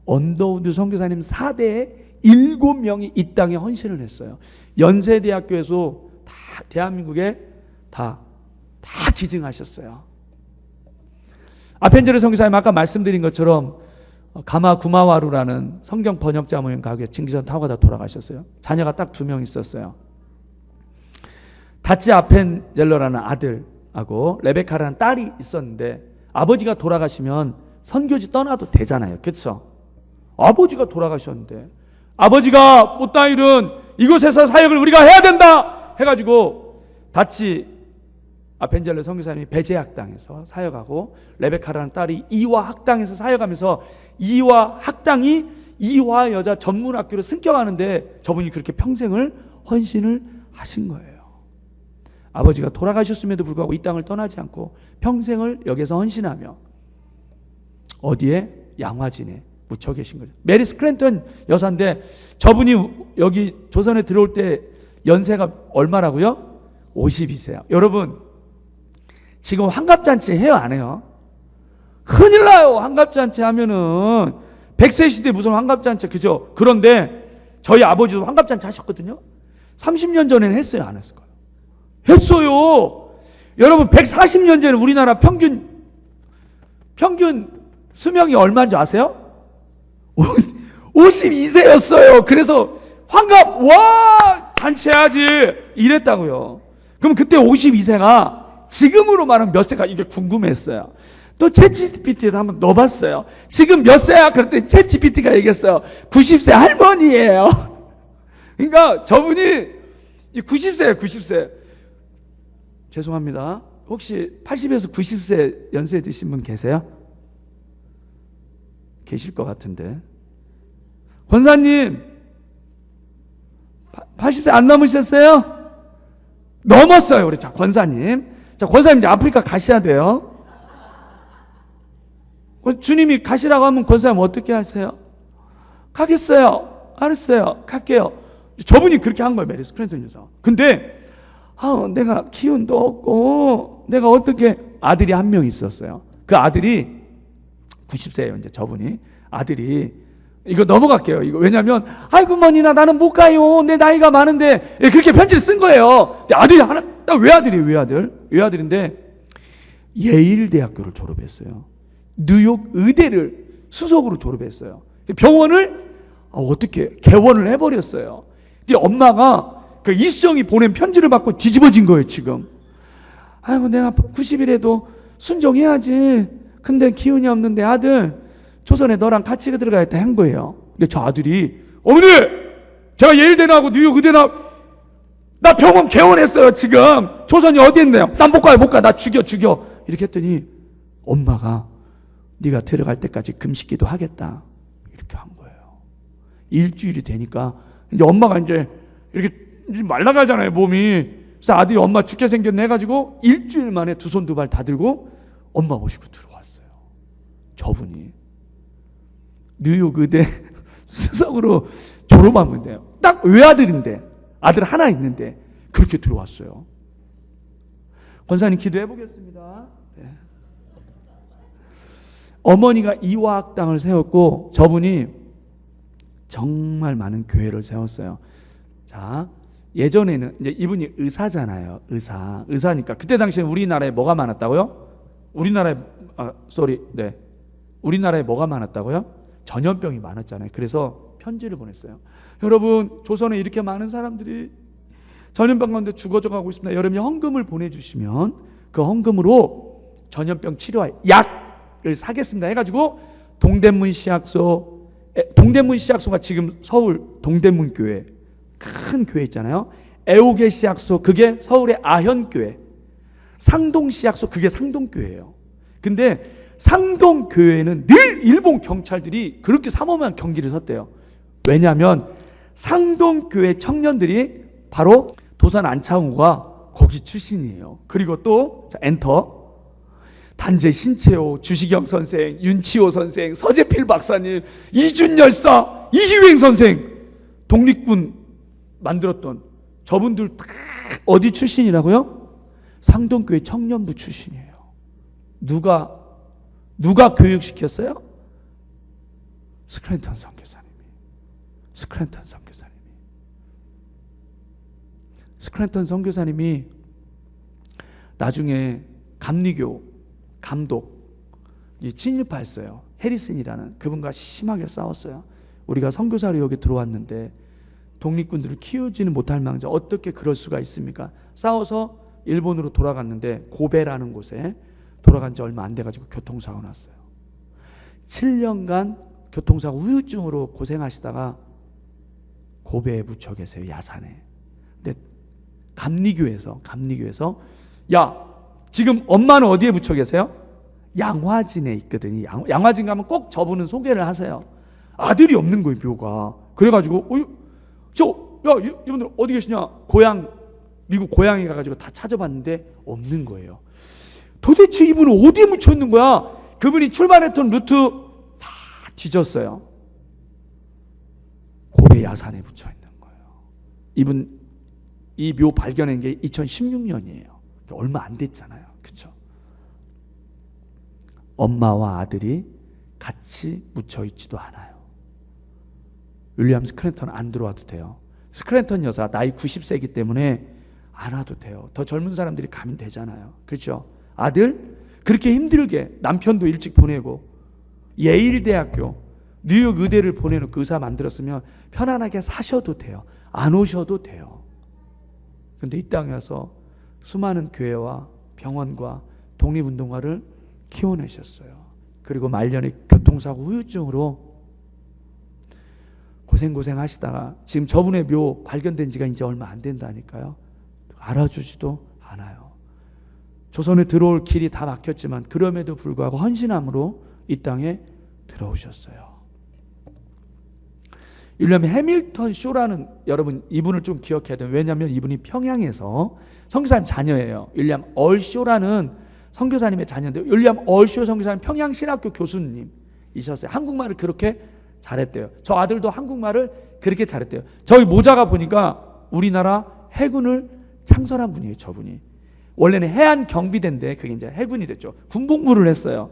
언더우드 선교사님 4대에 7명이 이 땅에 헌신을 했어요. 연세대학교에서 다 대한민국에 다 기증하셨어요. 아펜젤러 선교사님 아까 말씀드린 것처럼 가마 구마와루라는 성경 번역자 모임 가게 증기선 타고 가다 돌아가셨어요. 자녀가 딱 2명 있었어요. 다치 아펜젤러라는 아들하고 레베카라는 딸이 있었는데, 아버지가 돌아가시면 선교지 떠나도 되잖아요. 그렇죠? 아버지가 돌아가셨는데 아버지가 못다 일은 이곳에서 사역을 우리가 해야 된다 해가지고 다치 아펜젤러 선교사님이 배제학당에서 사역하고, 레베카라는 딸이 이화학당에서 사역하면서 이화학당이 이화 여자 전문학교로 승격하는데 저분이 그렇게 평생을 헌신을 하신 거예요. 아버지가 돌아가셨음에도 불구하고 이 땅을 떠나지 않고 평생을 여기서 헌신하며 어디에? 양화진에 묻혀 계신 거죠. 메리 스크랜턴 여사인데 저분이 여기 조선에 들어올 때 연세가 얼마라고요? 52세야. 여러분 지금 환갑잔치 해요 안 해요? 큰일 나요. 환갑잔치 하면은 100세 시대 무슨 환갑잔치, 그죠? 그런데 저희 아버지도 환갑잔치 하셨거든요. 30년 전에는 했어요 안 했을까요? 했어요. 여러분 140년 전에 우리나라 평균 수명이 얼마인 줄 아세요? 52세였어요. 그래서 환갑 와 잔치해야지 이랬다고요. 그럼 그때 52세가 지금으로 말하면 몇 세가 이게 궁금했어요. 또 챗GPT에도 한번 넣어봤어요. 지금 몇 세야? 그랬더니 챗GPT가 얘기했어요. 90세 할머니예요. 그러니까 저분이 90세예요. 90세. 죄송합니다. 혹시 80에서 90세 연세 드신 분 계세요? 계실 것 같은데. 권사님 80세 안 넘으셨어요? 넘었어요. 우리 자 권사님. 자 권사님 이제 아프리카 가셔야 돼요. 주님이 가시라고 하면 권사님 어떻게 하세요? 가겠어요. 알았어요. 갈게요. 저분이 그렇게 한 거예요. 메리 스크랜턴 여사. 근데 내가 기운도 없고 내가 어떻게, 아들이 한 명 있었어요. 그 아들이 90세예요. 이제 저분이 아들이, 이거 넘어갈게요. 이거 왜냐면 아이고 머니나 나는 못 가요. 내 나이가 많은데, 그렇게 편지를 쓴 거예요. 근데 아들이 하나, 외아들이에요. 외아들인데 예일 대학교를 졸업했어요. 뉴욕 의대를 수석으로 졸업했어요. 병원을 어떻게 개원을 해버렸어요. 근데 엄마가 그 이수정이 보낸 편지를 받고 뒤집어진 거예요. 지금 아이고 내가 90일에도 순종해야지. 근데 기운이 없는데 아들 조선에 너랑 같이 들어가야겠다 한 거예요. 근데 저 아들이 어머니 제가 예일대 나하고 뉴욕 의대 나 병원 개원했어요. 지금 조선이 어디 있네요. 난 못 가요. 못 가. 나 죽여 이렇게 했더니 엄마가 네가 들어갈 때까지 금식기도 하겠다 이렇게 한 거예요. 일주일이 되니까 이제 엄마가 이제 이렇게 말라가잖아요 몸이. 그래서 아들이 엄마 죽게 생겼네 해가지고 일주일 만에 두 손 두 발 다 들고 엄마 모시고 들어왔어요. 저분이 뉴욕 의대 수석으로 졸업하면 돼요. 딱 외아들인데, 아들 하나 있는데 그렇게 들어왔어요. 권사님 기도해 보겠습니다. 네. 어머니가 이화학당을 세웠고 저분이 정말 많은 교회를 세웠어요. 자, 예전에는 이제 이분이 의사잖아요. 의사니까 그때 당시에 우리나라에 뭐가 많았다고요? 우리나라에 뭐가 많았다고요? 전염병이 많았잖아요. 그래서 편지를 보냈어요. 여러분, 조선에 이렇게 많은 사람들이 전염병 가운데 죽어져 가고 있습니다. 여러분이 헌금을 보내주시면 그 헌금으로 전염병 치료할 약을 사겠습니다 해가지고 동대문 시약소가 지금 서울 동대문 교회 큰 교회 있잖아요. 애옥의 시약소 그게 서울의 아현교회, 상동 시약소 그게 상동교회예요. 근데 상동교회는 늘 일본 경찰들이 그렇게 삼엄한 경기를 섰대요. 왜냐하면 상동교회 청년들이 바로 도산 안창호가 거기 출신이에요. 그리고 또 엔터 단재 신채호, 주시경 선생, 윤치호 선생, 서재필 박사님, 이준 열사, 이희행 선생, 독립군 만들었던 저분들 다 어디 출신이라고요? 상동교회 청년부 출신이에요. 누가 교육시켰어요? 스크랜턴 선교사님이. 스크랜턴 선교사님이 나중에 감리교 감독이 친일파였어요. 해리슨이라는 그분과 심하게 싸웠어요. 우리가 선교사로 여기 들어왔는데 독립군들을 키우지는 못할 망정 어떻게 그럴 수가 있습니까? 싸워서 일본으로 돌아갔는데 고베라는 곳에 돌아간 지 얼마 안 돼가지고 교통사고 났어요. 7년간 교통사고 후유증으로 고생하시다가 고베에 묻혀 계세요. 야산에. 근데 감리교에서 야 지금 엄마는 어디에 붙여 계세요? 양화진에 있거든요. 양화진 가면 꼭 저분은 소개를 하세요. 아들이 없는 거예요, 묘가. 그래가지고 이분들 어디 계시냐? 미국 고향에 가가지고 다 찾아봤는데 없는 거예요. 도대체 이분은 어디에 묻혀 있는 거야? 그분이 출발했던 루트 다 뒤졌어요. 고베 야산에 묻혀 있는 거예요. 이분 이 묘 발견한 게 2016년이에요. 얼마 안 됐잖아요. 그렇죠? 엄마와 아들이 같이 묻혀 있지도 않아요. 윌리엄 스크랜턴 안 들어와도 돼요. 스크랜턴 여사 나이 90세이기 때문에 안 와도 돼요. 더 젊은 사람들이 가면 되잖아요. 그렇죠? 아들 그렇게 힘들게 남편도 일찍 보내고 예일대학교 뉴욕 의대를 보내놓고 의사 만들었으면 편안하게 사셔도 돼요. 안 오셔도 돼요. 그런데 이 땅에 와서 수많은 교회와 병원과 독립운동가를 키워내셨어요. 그리고 말년에 교통사고 후유증으로 고생 하시다가 지금 저분의 묘 발견된 지가 이제 얼마 안 된다니까요. 알아주지도 않아요. 조선에 들어올 길이 다 막혔지만 그럼에도 불구하고 헌신함으로 이 땅에 들어오셨어요. 윌리엄 해밀턴 쇼라는, 여러분 이분을 좀 기억해야 돼요. 왜냐하면 이분이 평양에서 선교사님 자녀예요. 윌리엄 얼쇼라는 선교사님의 자녀인데, 윌리엄 얼쇼 선교사님 평양 신학교 교수님이셨어요. 한국말을 그렇게 잘했대요. 저 아들도 한국말을 그렇게 잘했대요. 저희 모자가 보니까 우리나라 해군을 창설한 분이에요. 저분이 원래는 해안 경비대인데 그게 이제 해군이 됐죠. 군복무를 했어요.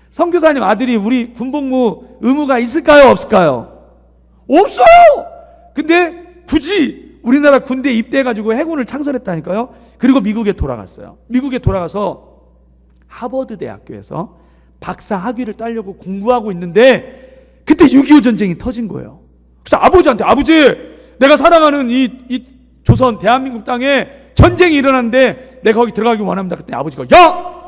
선교사님 아들이 우리 군복무 의무가 있을까요, 없을까요? 없어요. 근데 굳이 우리나라 군대에 입대해가지고 해군을 창설했다니까요. 그리고 미국에 돌아갔어요. 미국에 돌아가서 하버드 대학교에서 박사 학위를 따려고 공부하고 있는데 그때 6.25 전쟁이 터진 거예요. 그래서 아버지한테, 아버지, 내가 사랑하는 이 조선 대한민국 땅에 전쟁이 일어났는데 내가 거기 들어가기 원합니다. 그때 아버지가, 야!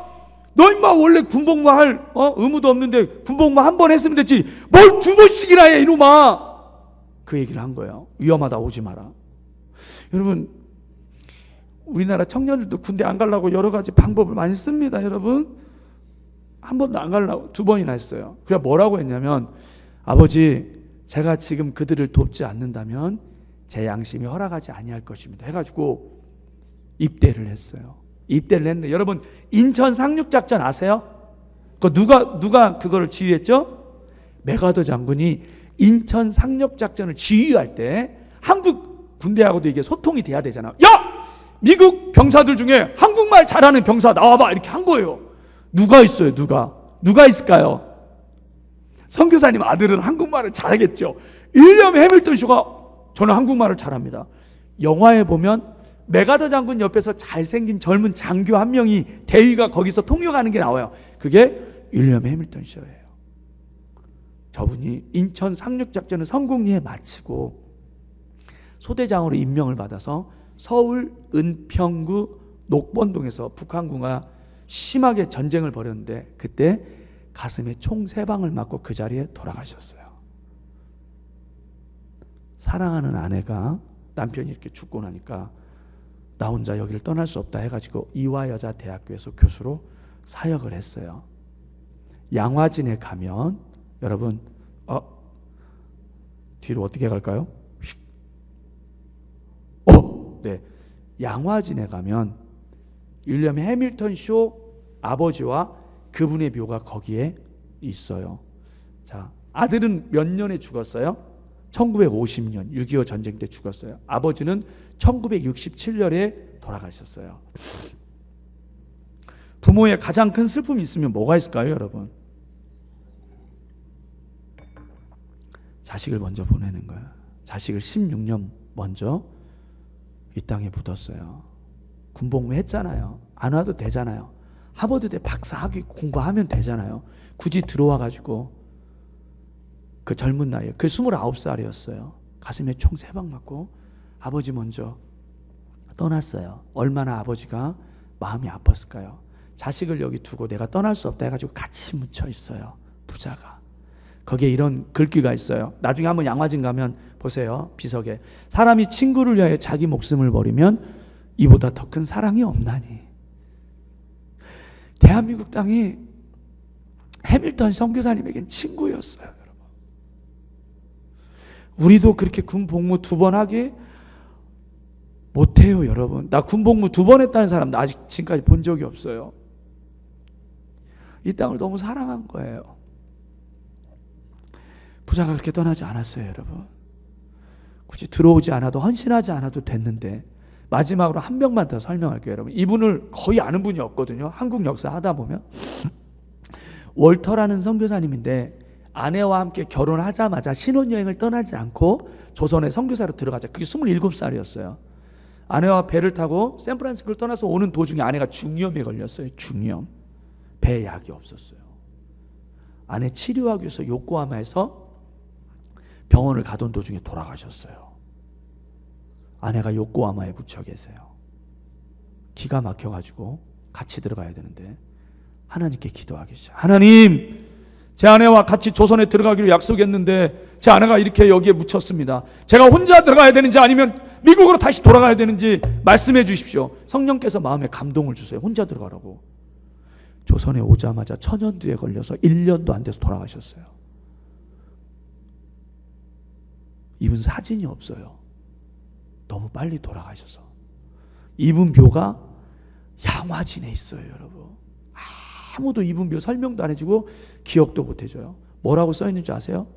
너 임마 원래 군복무 할 의무도 없는데 군복무 한 번 했으면 됐지 뭘 2번씩이나 해 이놈아. 그 얘기를 한 거예요. 위험하다, 오지 마라. 여러분, 우리나라 청년들도 군대 안 가려고 여러 가지 방법을 많이 씁니다. 여러분, 한 번도 안 가려고 2번이나 했어요. 그래 뭐라고 했냐면, 아버지, 제가 지금 그들을 돕지 않는다면 제 양심이 허락하지 아니할 것입니다 해가지고 입대를 했어요. 입대를 했는데, 여러분 인천 상륙작전 아세요? 누가 그거를 지휘했죠? 메가더 장군이 인천 상륙작전을 지휘할 때 한국 군대하고도 이게 소통이 돼야 되잖아요. 야! 미국 병사들 중에 한국말 잘하는 병사 나와봐, 이렇게 한 거예요. 누가 있어요? 누가 있을까요? 선교사님 아들은 한국말을 잘하겠죠. 윌리엄 해밀턴 쇼가, 저는 한국말을 잘합니다. 영화에 보면 메가더 장군 옆에서 잘생긴 젊은 장교 한 명이 대위가 거기서 통역하는 게 나와요. 그게 윌리엄 해밀턴 쇼예요. 저분이 인천 상륙작전을 성공리에 마치고 소대장으로 임명을 받아서 서울 은평구 녹번동에서 북한군과 심하게 전쟁을 벌였는데 그때 가슴에 총 3방을 맞고 그 자리에 돌아가셨어요. 사랑하는 아내가 남편이 이렇게 죽고 나니까 나 혼자 여기를 떠날 수 없다 해가지고 이화여자대학교에서 교수로 사역을 했어요. 양화진에 가면, 여러분 뒤로 어떻게 갈까요? 네, 양화진에 가면 윌리엄 해밀턴 쇼 아버지와 그분의 묘가 거기에 있어요. 자, 아들은 몇 년에 죽었어요? 1950년 6.25 전쟁 때 죽었어요. 아버지는 1967년에 돌아가셨어요. 부모의 가장 큰 슬픔이 있으면 뭐가 있을까요, 여러분? 자식을 먼저 보내는 거예요. 자식을 16년 먼저 이 땅에 묻었어요. 군복무 했잖아요. 안 와도 되잖아요. 하버드대 박사 학위 공부하면 되잖아요. 굳이 들어와가지고 그 젊은 나이에, 그 29살이었어요. 가슴에 총 3방 맞고 아버지 먼저 떠났어요. 얼마나 아버지가 마음이 아팠을까요? 자식을 여기 두고 내가 떠날 수 없다 해가지고 같이 묻혀 있어요. 부자가. 거기에 이런 글귀가 있어요. 나중에 한번 양화진 가면 보세요. 비석에, 사람이 친구를 위하여 자기 목숨을 버리면 이보다 더 큰 사랑이 없나니. 대한민국 땅이 해밀턴 선교사님에겐 친구였어요. 여러분, 우리도 그렇게 군 복무 2번 하게 못해요. 여러분, 나 군 복무 2번 했다는 사람 나 아직 지금까지 본 적이 없어요. 이 땅을 너무 사랑한 거예요. 부자가 그렇게 떠나지 않았어요. 여러분, 굳이 들어오지 않아도, 헌신하지 않아도 됐는데. 마지막으로 한 명만 더 설명할게요. 여러분, 이분을 거의 아는 분이 없거든요. 한국 역사 하다 보면. 월터라는 선교사님인데 아내와 함께 결혼하자마자 신혼여행을 떠나지 않고 조선의 선교사로 들어가자. 그게 27살이었어요. 아내와 배를 타고 샌프란시스코를 떠나서 오는 도중에 아내가 중이염에 걸렸어요. 중이염. 배에 약이 없었어요. 아내 치료하기 위해서 요코하마에서 병원을 가던 도중에 돌아가셨어요. 아내가 요코하마에 묻혀 계세요. 기가 막혀가지고 같이 들어가야 되는데 하나님께 기도하기 시작. 하나님, 제 아내와 같이 조선에 들어가기로 약속했는데 제 아내가 이렇게 여기에 묻혔습니다. 제가 혼자 들어가야 되는지 아니면 미국으로 다시 돌아가야 되는지 말씀해 주십시오. 성령께서 마음에 감동을 주세요. 혼자 들어가라고. 조선에 오자마자 천연두에 걸려서 1년도 안 돼서 돌아가셨어요. 이분 사진이 없어요. 너무 빨리 돌아가셔서. 이분 묘가 양화진에 있어요, 여러분. 아무도 이분 묘 설명도 안 해주고 기억도 못 해줘요. 뭐라고 써 있는지 아세요?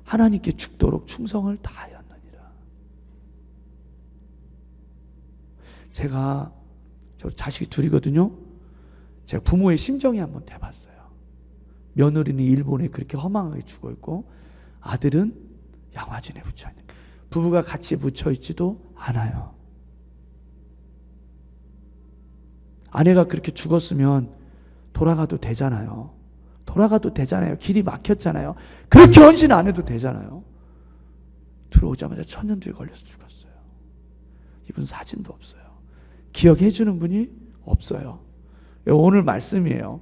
하나님께 죽도록 충성을 다하였느니라. 제가 저 자식이 둘이거든요. 제가 부모의 심정이 한번 돼봤어요. 며느리는 일본에 그렇게 허망하게 죽어있고 아들은 양화진에 묻혀있는, 부부가 같이 묻혀있지도 않아요. 아내가 그렇게 죽었으면 돌아가도 되잖아요. 돌아가도 되잖아요. 길이 막혔잖아요. 그렇게 헌신 안 해도 되잖아요. 들어오자마자 천연두에 걸려서 죽었어요. 이분 사진도 없어요. 기억해 주는 분이 없어요. 오늘 말씀이에요.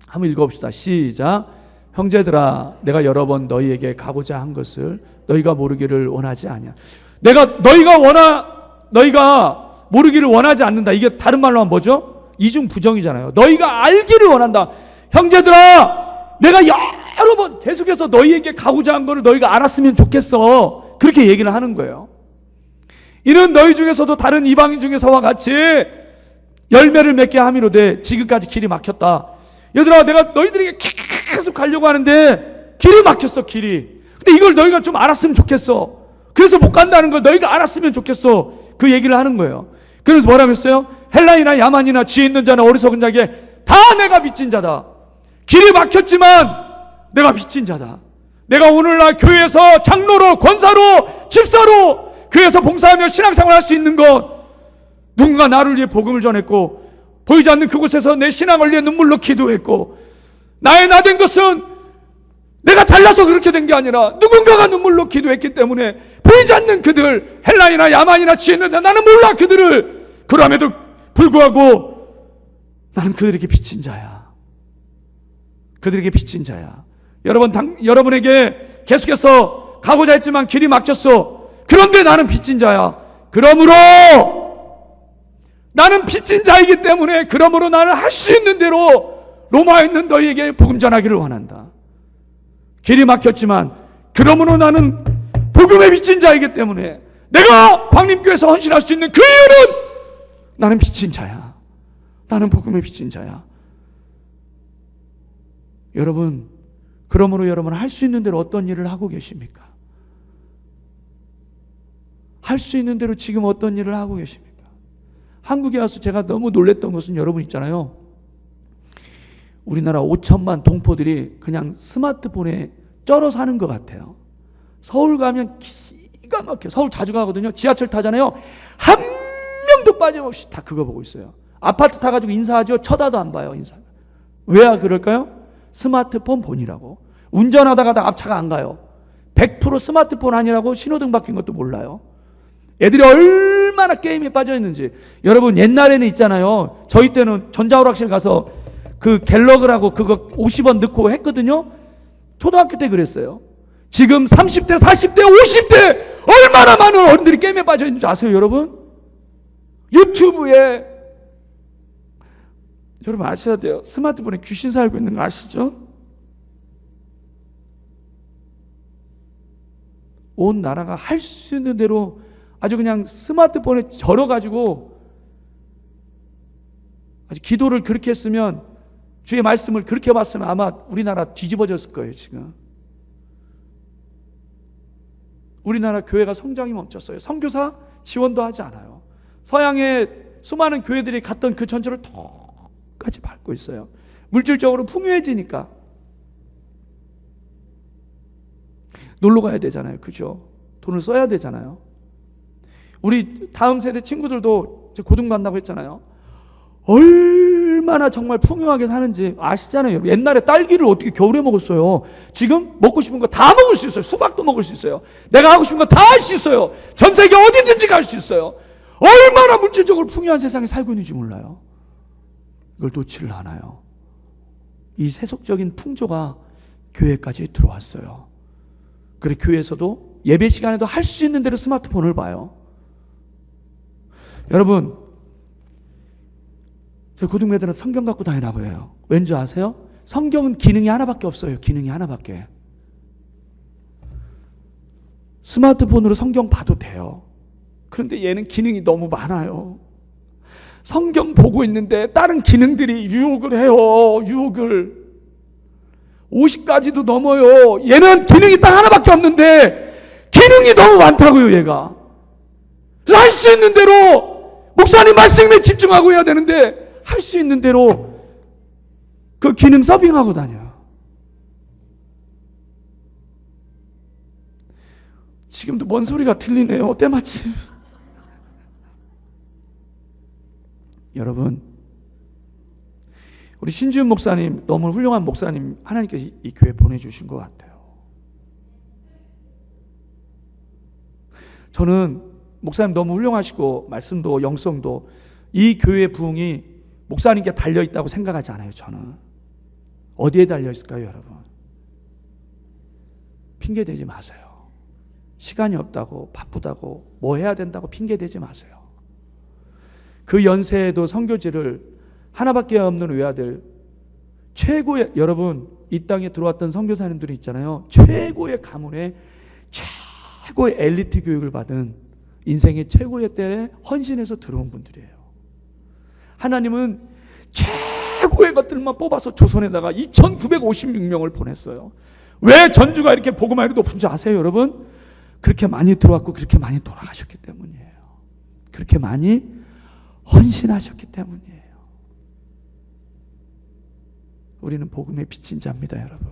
한번 읽어봅시다. 시작. 형제들아, 내가 여러 번 너희에게 가고자 한 것을 너희가 모르기를 원하지 아니야. 너희가 모르기를 원하지 않는다. 이게 다른 말로 하면 뭐죠? 이중 부정이잖아요. 너희가 알기를 원한다. 형제들아, 내가 여러 번 계속해서 너희에게 가고자 한 것을 너희가 알았으면 좋겠어. 그렇게 얘기를 하는 거예요. 이는 너희 중에서도 다른 이방인 중에서와 같이 열매를 맺게 함이로되 지금까지 길이 막혔다. 얘들아, 내가 너희들에게 계속 가려고 하는데 길이 막혔어, 길이. 근데 이걸 너희가 좀 알았으면 좋겠어. 그래서 못 간다는 걸 너희가 알았으면 좋겠어. 그 얘기를 하는 거예요. 그래서 뭐라고 했어요? 헬라이나 야만이나 지혜 있는 자나 어리석은 자에게 다 내가 빚진 자다. 길이 막혔지만 내가 빚진 자다. 내가 오늘날 교회에서 장로로, 권사로, 집사로 교회에서 봉사하며 신앙생활 할 수 있는 것, 누군가 나를 위해 복음을 전했고 보이지 않는 그곳에서 내 신앙을 위해 눈물로 기도했고, 나의 나된 것은 내가 잘나서 그렇게 된 게 아니라 누군가가 눈물로 기도했기 때문에 보이지 않는 그들, 헬라이나 야만이나 지혜 있는 자, 나는 몰라 그들을. 그럼에도 불구하고 나는 그들에게 빚진 자야. 그들에게 빚진 자야. 여러분에게 계속해서 가고자 했지만 길이 막혔어. 그런데 나는 빚진 자야. 그러므로 나는 빚진 자이기 때문에, 그러므로 나는 할 수 있는 대로 로마에 있는 너희에게 복음 전하기를 원한다. 길이 막혔지만 그러므로 나는 복음에 빚진 자이기 때문에 내가 광림교회에서 헌신할 수 있는 그 이유는 나는 빚진 자야. 나는 복음에 빚진 자야. 여러분, 그러므로 여러분 할 수 있는 대로 어떤 일을 하고 계십니까? 할 수 있는 대로 지금 어떤 일을 하고 계십니까? 한국에 와서 제가 너무 놀랬던 것은, 여러분 있잖아요, 우리나라 5천만 동포들이 그냥 스마트폰에 쩔어 사는 것 같아요. 서울 가면 기가 막혀. 서울 자주 가거든요. 지하철 타잖아요. 한 명도 빠짐없이 다 그거 보고 있어요. 아파트 타가지고 인사하죠. 쳐다도 안 봐요. 인사. 왜 그럴까요? 스마트폰 본이라고. 운전하다가 앞차가 안 가요. 100% 스마트폰 아니라고 신호등 바뀐 것도 몰라요. 애들이 얼마나 게임에 빠져 있는지. 여러분, 옛날에는 있잖아요, 저희 때는 전자오락실 가서 그 갤러그라고 그거 50원 넣고 했거든요. 초등학교 때 그랬어요. 지금 30대, 40대, 50대 얼마나 많은 어른들이 게임에 빠져 있는지 아세요, 여러분? 유튜브에. 여러분 아셔야 돼요. 스마트폰에 귀신 살고 있는 거 아시죠? 온 나라가 할 수 있는 대로 아주 그냥 스마트폰에 절어가지고, 아주 기도를 그렇게 했으면, 주의 말씀을 그렇게 봤으면 아마 우리나라 뒤집어졌을 거예요. 지금 우리나라 교회가 성장이 멈췄어요. 선교사 지원도 하지 않아요. 서양의 수많은 교회들이 갔던 그 전철을 똑같이 밟고 있어요. 물질적으로 풍요해지니까 놀러 가야 되잖아요. 그죠? 돈을 써야 되잖아요. 우리 다음 세대 친구들도 고등 간다고 했잖아요. 얼마나 정말 풍요하게 사는지 아시잖아요. 옛날에 딸기를 어떻게 겨울에 먹었어요. 지금 먹고 싶은 거 다 먹을 수 있어요. 수박도 먹을 수 있어요. 내가 하고 싶은 거 다 할 수 있어요. 전 세계 어디든지 갈 수 있어요. 얼마나 물질적으로 풍요한 세상에 살고 있는지 몰라요. 이걸 놓지를 않아요. 이 세속적인 풍조가 교회까지 들어왔어요. 그래, 교회에서도 예배 시간에도 할 수 있는 대로 스마트폰을 봐요. 여러분, 저희 고등배들은 성경 갖고 다니나 봐요. 왠지 아세요? 성경은 기능이 하나밖에 없어요. 기능이 하나밖에. 스마트폰으로 성경 봐도 돼요. 그런데 얘는 기능이 너무 많아요. 성경 보고 있는데 다른 기능들이 유혹을 해요. 유혹을. 50가지도 넘어요. 얘는 기능이 딱 하나밖에 없는데 기능이 너무 많다고요, 얘가. 할 수 있는 대로 목사님 말씀에 집중하고 해야 되는데 할 수 있는 대로 그 기능 서빙하고 다녀요. 지금도 뭔 소리가 들리네요. 때마침. 여러분, 우리 신지훈 목사님, 너무 훌륭한 목사님 하나님께서 이 교회 보내주신 것 같아요. 저는 목사님 너무 훌륭하시고 말씀도 영성도 이 교회의 부흥이 목사님께 달려있다고 생각하지 않아요. 저는 어디에 달려있을까요? 여러분, 핑계대지 마세요. 시간이 없다고, 바쁘다고, 뭐 해야 된다고 핑계대지 마세요. 그 연세에도 선교지를 하나밖에 없는 외아들, 최고의, 여러분 이 땅에 들어왔던 선교사님들이 있잖아요. 최고의 가문에 최고의 엘리트 교육을 받은 인생의 최고의 때에 헌신해서 들어온 분들이에요. 하나님은 최고의 것들만 뽑아서 조선에다가 2956명을 보냈어요. 왜 전주가 이렇게 복음화율이 높은 줄 아세요, 여러분? 그렇게 많이 들어왔고 그렇게 많이 돌아가셨기 때문이에요. 그렇게 많이 헌신하셨기 때문이에요. 우리는 복음의 빚진 자입니다, 여러분.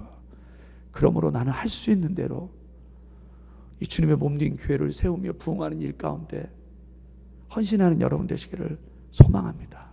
그러므로 나는 할 수 있는 대로 이 주님의 몸된 교회를 세우며 부흥하는 일 가운데 헌신하는 여러분 되시기를 소망합니다.